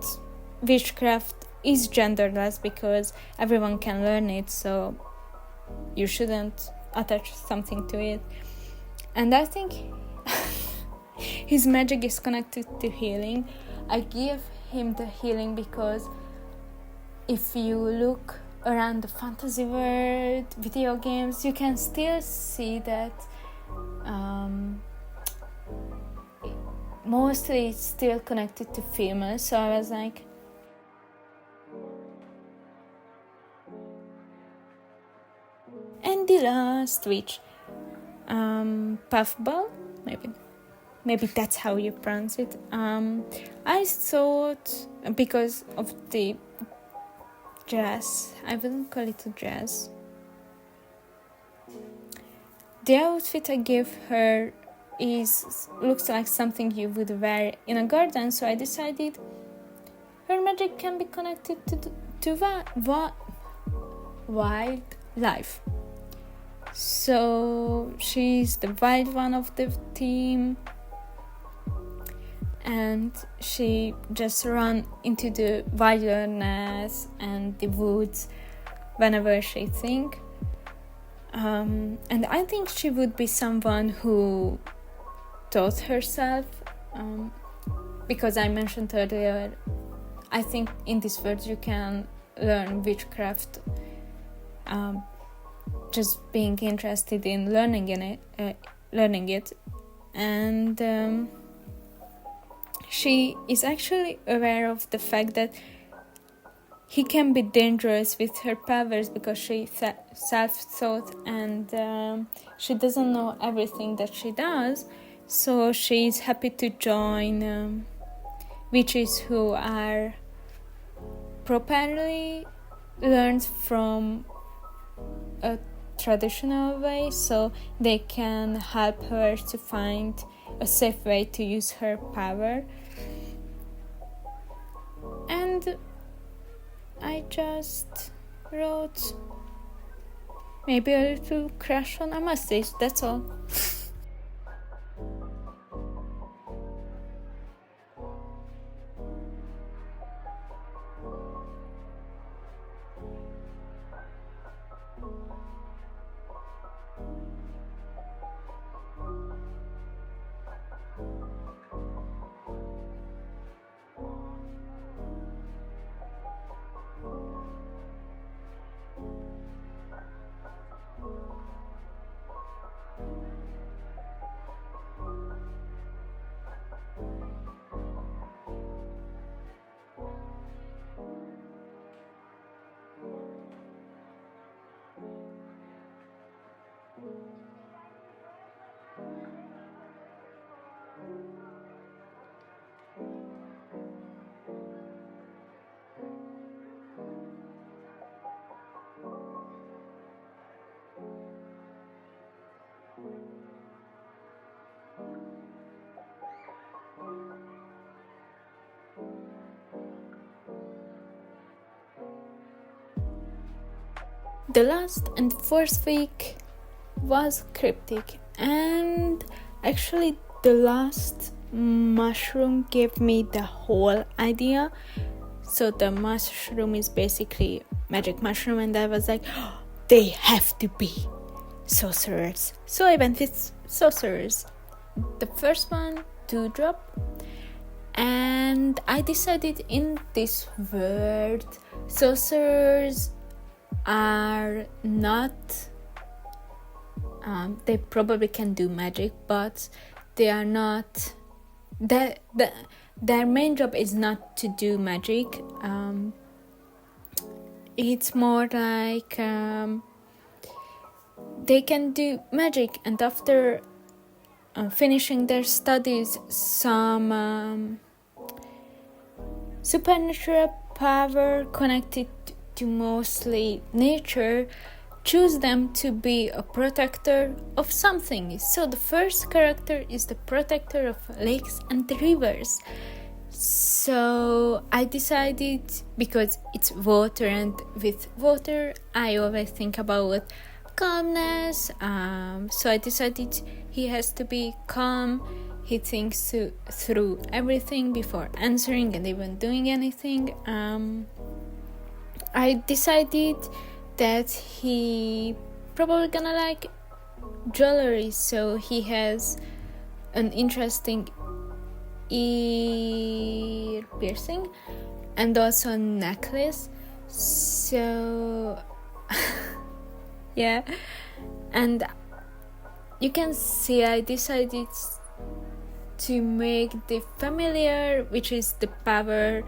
witchcraft is genderless, because everyone can learn it, so you shouldn't attach something to it. And I think his magic is connected to healing. I give him the healing because if you look around the fantasy world, video games, you can still see that mostly it's still connected to females. So I was like, and the last witch, puffball, maybe that's how you pronounce it. I thought, because of the dress, I wouldn't call it a dress, the outfit I gave her looks like something you would wear in a garden, so I decided her magic can be connected to wildlife. So she's the wild one of the team, and she just ran into the wilderness and the woods whenever she thinks. And I think she would be someone who taught herself, because I mentioned earlier, I think in this world you can learn witchcraft just being interested in learning it. And she is actually aware of the fact that he can be dangerous with her powers, because she self-taught, and she doesn't know everything that she does. So she is happy to join witches who are properly learned from a traditional way, so they can help her to find a safe way to use her power. And I just wrote maybe a little crush on Amastis, that's all. The last and fourth week was cryptic, and actually the last mushroom gave me the whole idea. So the mushroom is basically magic mushroom, and I was like, oh, they have to be sorcerers. So I went with sorcerers. The first one, Dewdrop. And I decided in this world, sorcerers are not... they probably can do magic, but they are not... Their main job is not to do magic. It's more like they can do magic, and after finishing their studies, some supernatural power connected to mostly nature choose them to be a protector of something. So the first character is the protector of lakes and rivers. So I decided, because it's water, and with water I always think about calmness, so I decided he has to be calm. He thinks through everything before answering and even doing anything. I decided that he probably gonna like jewelry, so he has an interesting ear piercing and also a necklace. So yeah, and you can see I decided to make the familiar, which is the power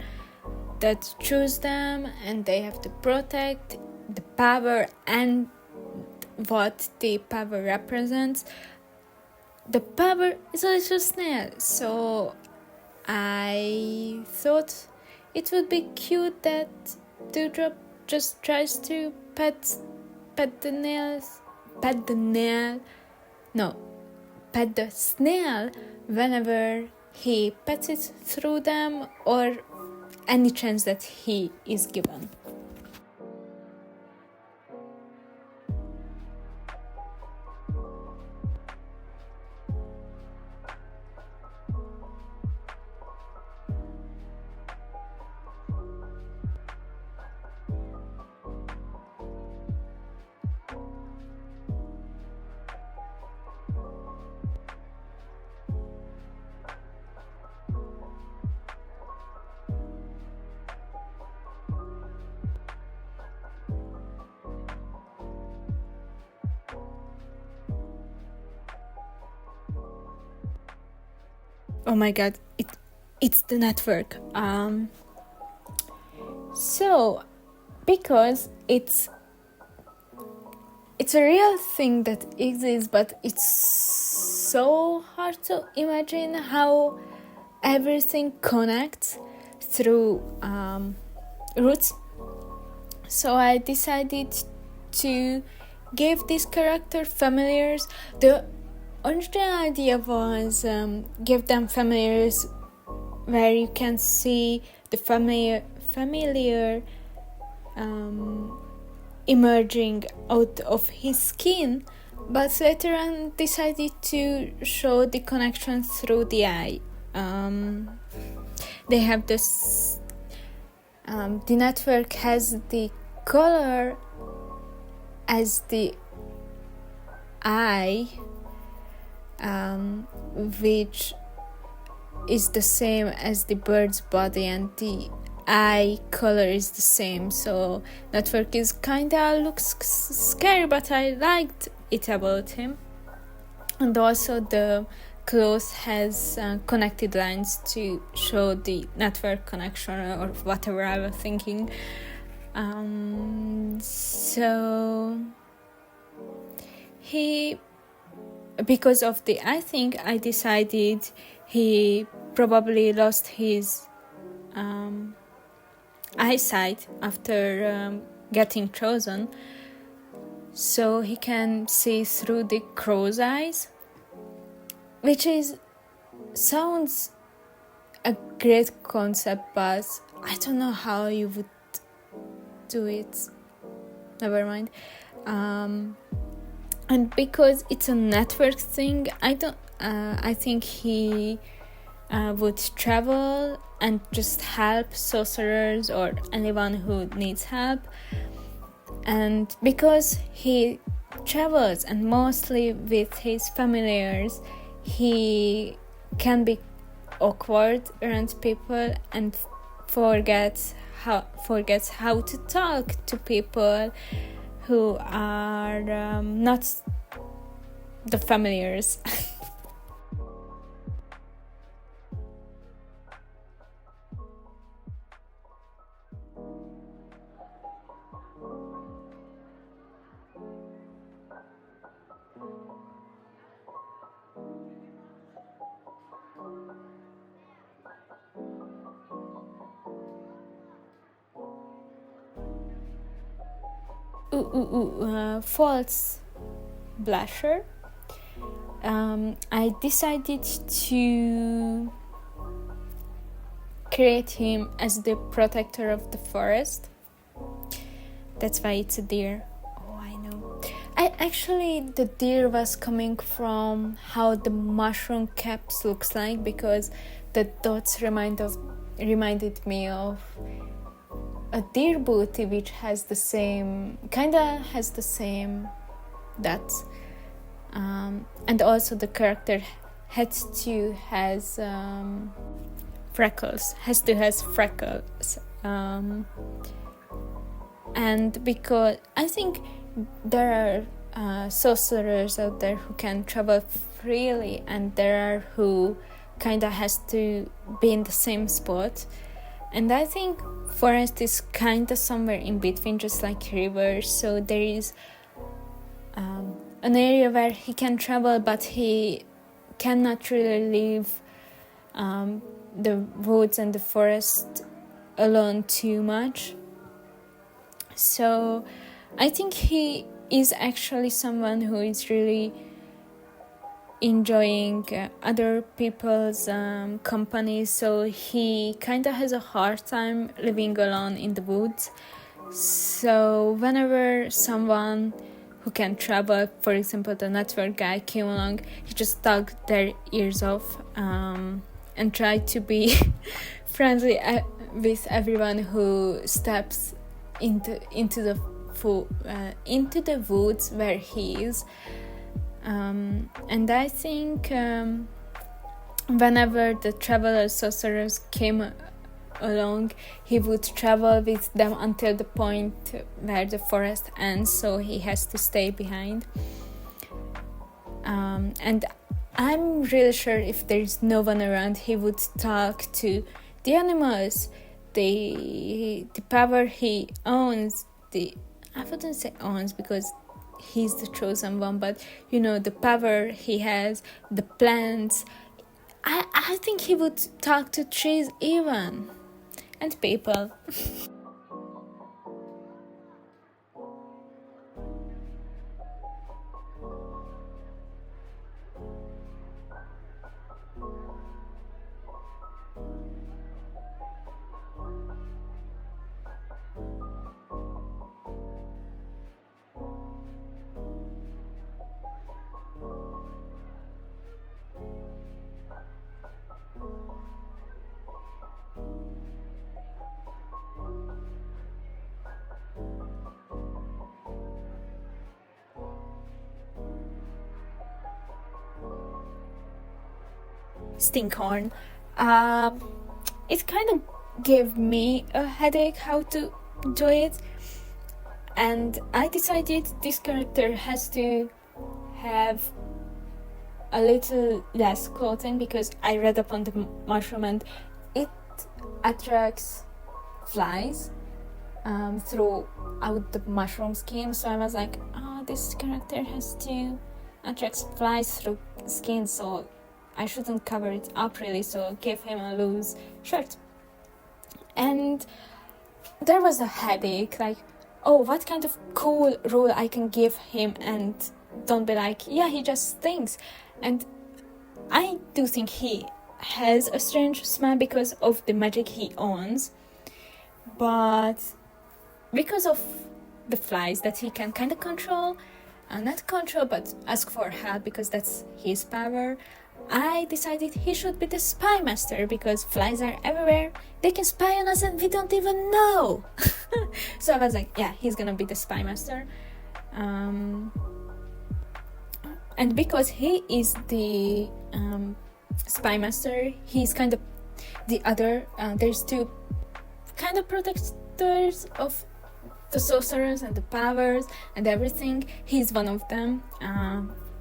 that choose them, and they have to protect the power and what the power represents. The power is a little snail, so I thought it would be cute that Dewdrop just tries to pet the snail whenever he pets it through them, or any chance that he is given. Oh my god, it's the network. So because it's a real thing that exists, but it's so hard to imagine how everything connects through roots. So I decided to give this character familiars. The original idea was give them familiars where you can see the familiar emerging out of his skin, but later on decided to show the connection through the eye. They have this the network has the color as the eye, which is the same as the bird's body, and the eye color is the same. So network is kinda looks scary, but I liked it about him. And also the cloth has connected lines to show the network connection or whatever I was thinking. So he, because of the eye thing, I decided he probably lost his eyesight after getting chosen, so he can see through the crow's eyes, which sounds a great concept, but I don't know how you would do it. Never mind. And because it's a network thing, I think he would travel and just help sorcerers or anyone who needs help. And because he travels, and mostly with his familiars, he can be awkward around people and forgets how to talk to people who are not the familiars. False blusher. I decided to create him as the protector of the forest. That's why it's a deer. Oh, I know. The deer was coming from how the mushroom caps looks like, because the dots reminded me of a deer booty, which has the same dots. And also the character has to have freckles. And because I think there are sorcerers out there who can travel freely, and there are who kinda has to be in the same spot. And I think forest is kinda somewhere in between, just like rivers. So there is an area where he can travel, but he cannot really leave the woods and the forest alone too much. So I think he is actually someone who is really enjoying other people's company, so he kind of has a hard time living alone in the woods. So whenever someone who can travel, for example the network guy, came along, he just tugged their ears off and tried to be friendly with everyone who steps into the woods where he is. And I think whenever the traveler sorcerers came along, he would travel with them until the point where the forest ends, so he has to stay behind. And I'm really sure if there's no one around, he would talk to the animals, the power he owns, I wouldn't say owns because he's the chosen one, but the power he has, the plants. I think he would talk to trees even, and people. Stinkhorn. It kind of gave me a headache how to do it, and I decided this character has to have a little less clothing, because I read up on the mushroom and it attracts flies throughout the mushroom skin. So I was like, this character has to attract flies through skin, so I shouldn't cover it up really, so give him a loose shirt. And there was a headache, like, what kind of cool rule I can give him and don't be like, yeah, he just stinks. And I do think he has a strange smell because of the magic he owns, but because of the flies that he can kind of control, not control but ask for help, because that's his power, I decided he should be the spy master, because flies are everywhere, they can spy on us and we don't even know. So I was like, yeah, he's gonna be the spy master. And because he is the spy master, he's kind of the other, there's two kind of protectors of the sorcerers and the powers and everything. He's one of them.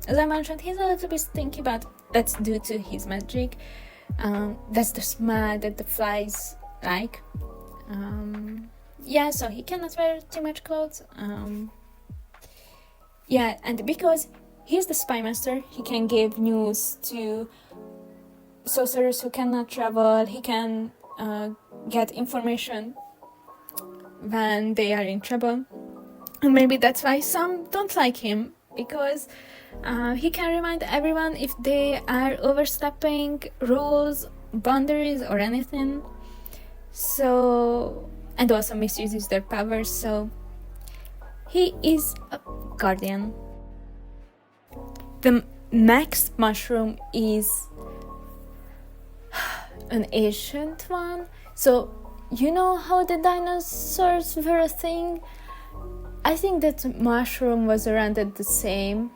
As I mentioned, he's a little bit stinky, but that's due to his magic. That's the smell that the flies like. So he cannot wear too much clothes. And because he's the spy master, he can give news to sorcerers who cannot travel. He can get information when they are in trouble. And maybe that's why some don't like him, because he can remind everyone if they are overstepping rules, boundaries, or anything. So, and also misuses their powers. So he is a guardian. The next mushroom is an ancient one. So you know how the dinosaurs were a thing? I think that mushroom was around at the same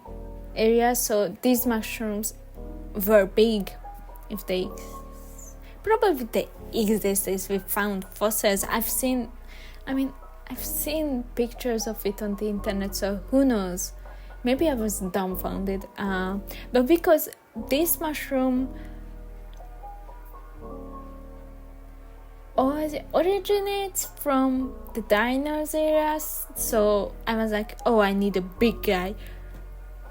area. So these mushrooms were big. If they existed, we found fossils. I've seen pictures of it on the internet, so who knows? Maybe I was dumbfounded. But because this mushroom originates from the dinosaurs era, so I was like, oh, I need a big guy.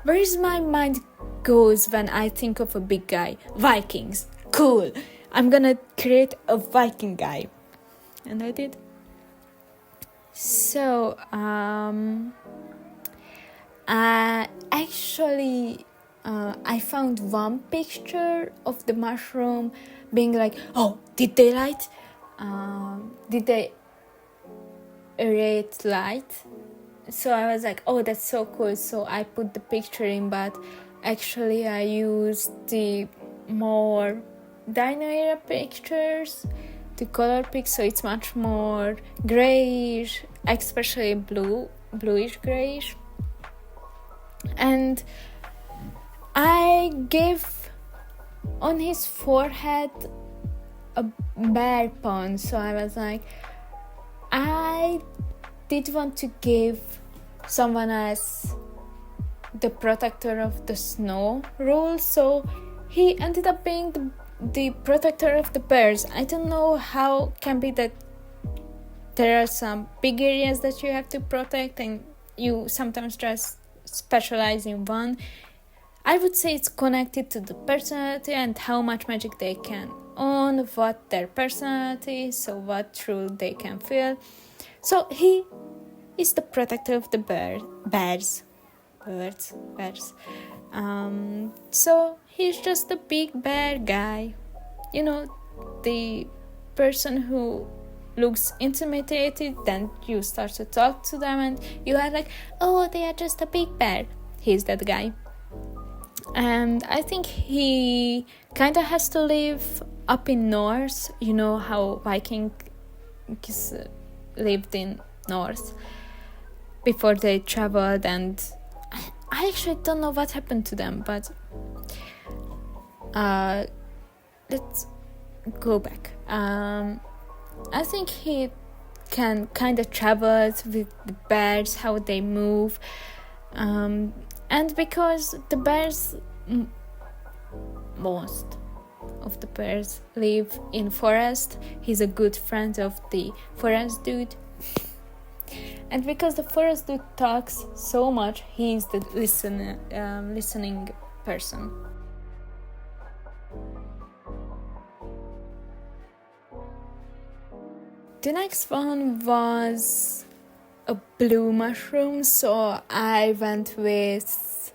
Where is my mind goes when I think of a big guy? Vikings. Cool. I'm gonna create a Viking guy. And I did. So, I found one picture of the mushroom being like, oh, did they light? Did they irradiate light? So I was like, oh, that's so cool. So I put the picture in, but actually I used the more dino era pictures, the color pic, so it's much more grayish, especially bluish grayish. And I gave on his forehead a bear pawn, so I was like, I did want to give someone else the protector of the snow role, so he ended up being the protector of the bears. I don't know how can be that there are some big areas that you have to protect and you sometimes just specialize in one. I would say it's connected to the personality and how much magic they can own, what their personality is, so what rule they can fill. So he is the protector of the bears. So he's just a big bear guy. You know, the person who looks intimidated, then you start to talk to them and you are like, oh, they are just a big bear. He's that guy. And I think he kind of has to live up in north. You know how Vikings lived in north before they traveled, and I actually don't know what happened to them, but let's go back. I think he can kind of travel with the bears, how they move, and because the bears, most of the bears live in forest, he's a good friend of the forest dude. And because the forest dude talks so much, he's the listening person. The next one was a blue mushroom, so I went with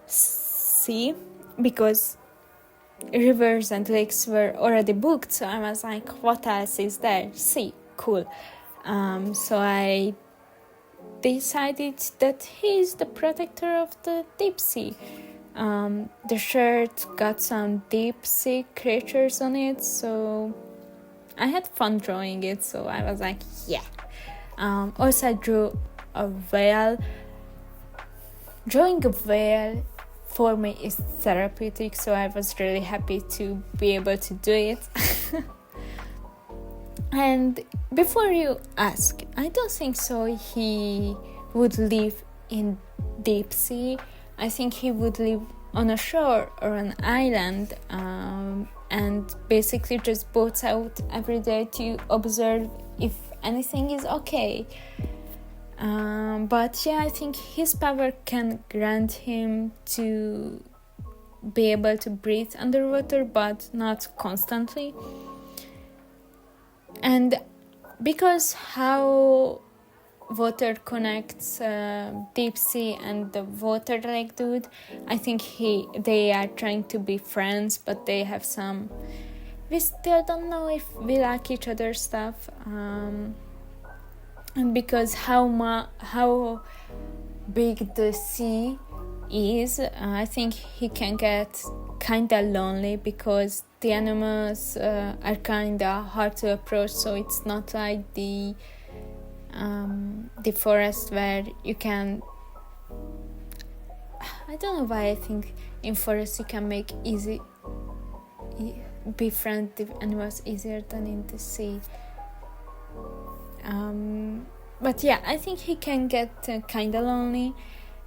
sea because rivers and lakes were already booked, so I was like, what else is there? Sea, cool. So I decided that he's the protector of the deep sea. The shirt got some deep sea creatures on it, so I had fun drawing it, so I was like, yeah. Also I drew a whale drawing a whale for me is therapeutic, so I was really happy to be able to do it. And before you ask, I don't think so he would live in deep sea. I think he would live on a shore or an island, and basically just boats out every day to observe if anything is okay. But yeah, I think his power can grant him to be able to breathe underwater, but not constantly. And because how water connects deep sea and the water lake dude, I think they are trying to be friends, but they have some, we still don't know if we like each other's stuff, and because how big the sea is, I think he can get kinda lonely, because the animals are kinda hard to approach. So it's not like the forest where you can, I don't know why I think in forest you can make befriend the animals easier than in the sea. But yeah, I think he can get kinda lonely,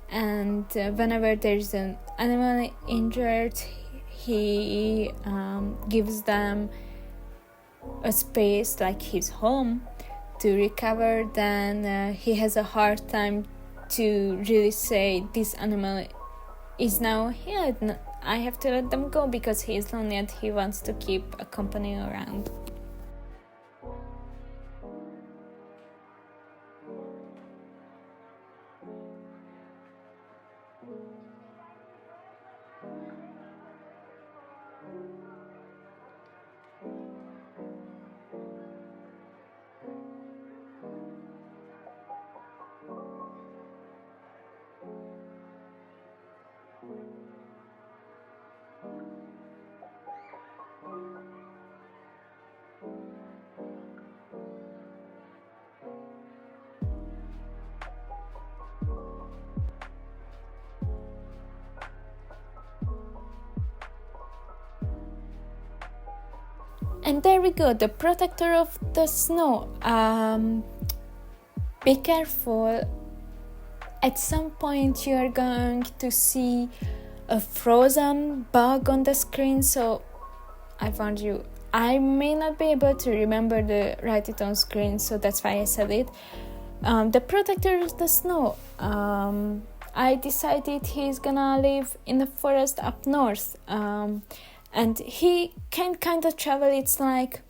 and whenever there's an animal injured, he gives them a space like his home to recover. Then he has a hard time to really say this animal is now healed, I have to let them go, because he is lonely and he wants to keep a company around. And there we go, the protector of the snow. Be careful. At some point you are going to see a frozen bug on the screen, so I warned you. I may not be able to remember to write it on screen, so that's why I said it. The protector of the snow. I decided he's gonna live in the forest up north. And he can kind of travel. It's like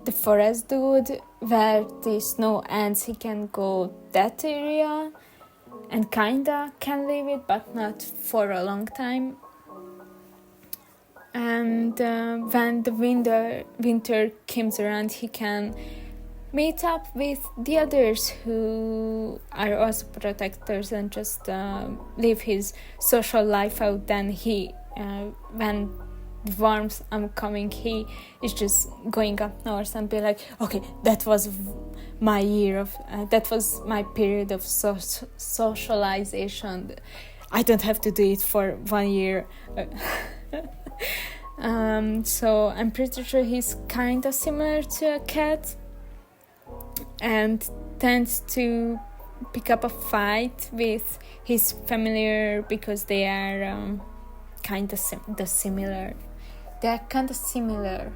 the forest dude, where the snow ends, he can go that area and kinda can leave it, but not for a long time. And when the winter comes around, he can meet up with the others who are also protectors and just live his social life out. Then he when the warmth coming, he is just going up north and be like, okay, that was my year of that was my period of socialization. I don't have to do it for 1 year. So I'm pretty sure he's kind of similar to a cat and tends to pick up a fight with his familiar, because they are kind of similar. They're kind of similar.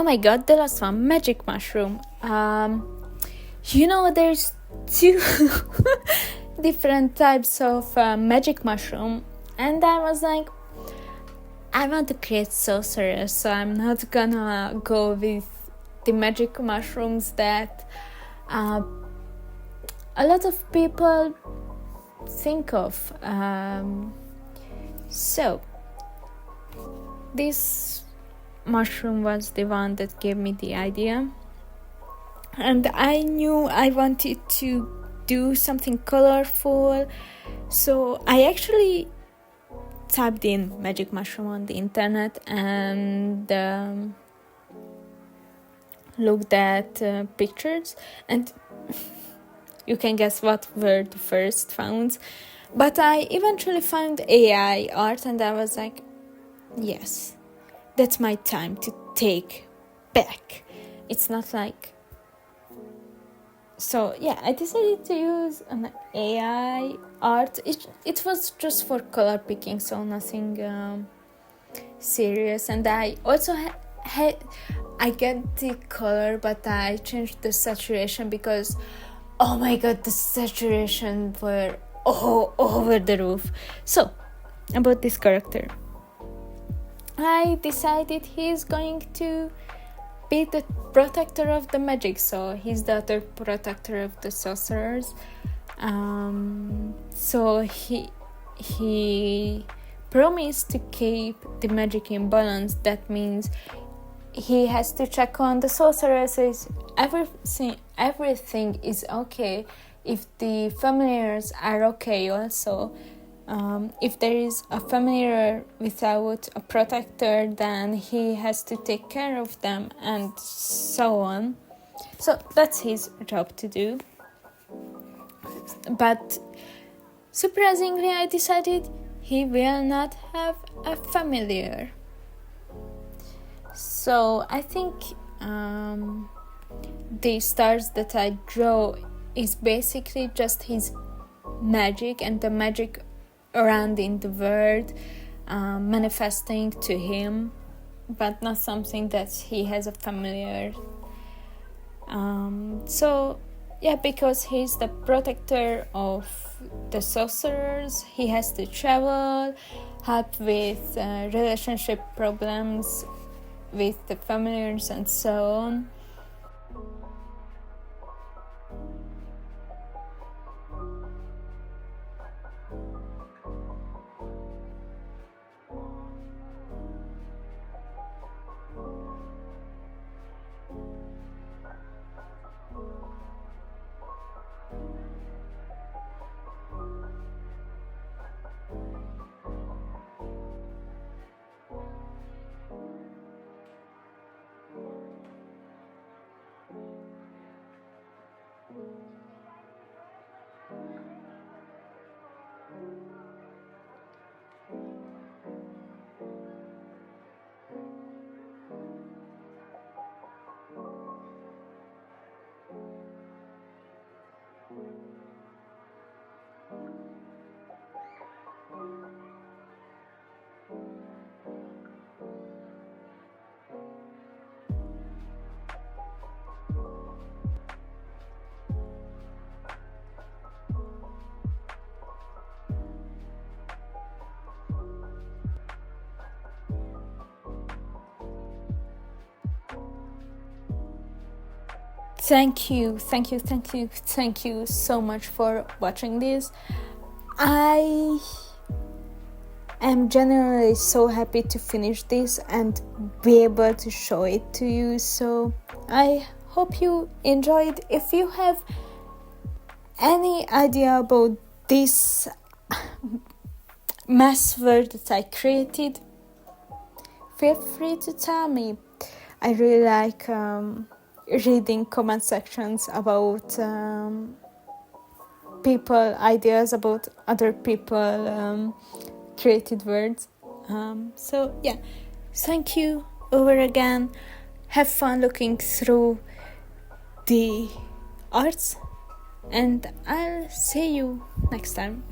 Oh my god, the last one, magic mushroom. There's two different types of magic mushroom, and I was like, I want to create sorcerers, so I'm not gonna go with the magic mushrooms that a lot of people think of. So this mushroom was the one that gave me the idea, and I knew I wanted to do something colorful, so I actually typed in magic mushroom on the internet and looked at pictures, and you can guess what were the first found. But I eventually found AI art, and I was like, yes, that's my time to take back. It's not like... So yeah, I decided to use an AI art. It was just for color picking, so nothing serious. And I also I get the color, but I changed the saturation because, oh my god, the saturation were all over the roof. So about this character, I decided he's going to be the protector of the magic, so he's the other protector of the sorcerers. So he promised to keep the magic in balance. That means he has to check on the sorcerers if everything is okay, if the familiars are okay also. If there is a familiar without a protector, then he has to take care of them, and so on. So that's his job to do. But surprisingly, I decided he will not have a familiar. So I think the stars that I draw is basically just his magic and the magic around in the world, manifesting to him, but not something that he has a familiar. So yeah, because he's the protector of the sorcerers, he has to travel, help with relationship problems with the familiars and so on. Thank you so much for watching this. I am genuinely so happy to finish this and be able to show it to you. So I hope you enjoyed. If you have any idea about this mass world that I created, feel free to tell me. I really like reading comment sections about people, ideas about other people created words. So yeah, thank you over again. Have fun looking through the arts, and I'll see you next time.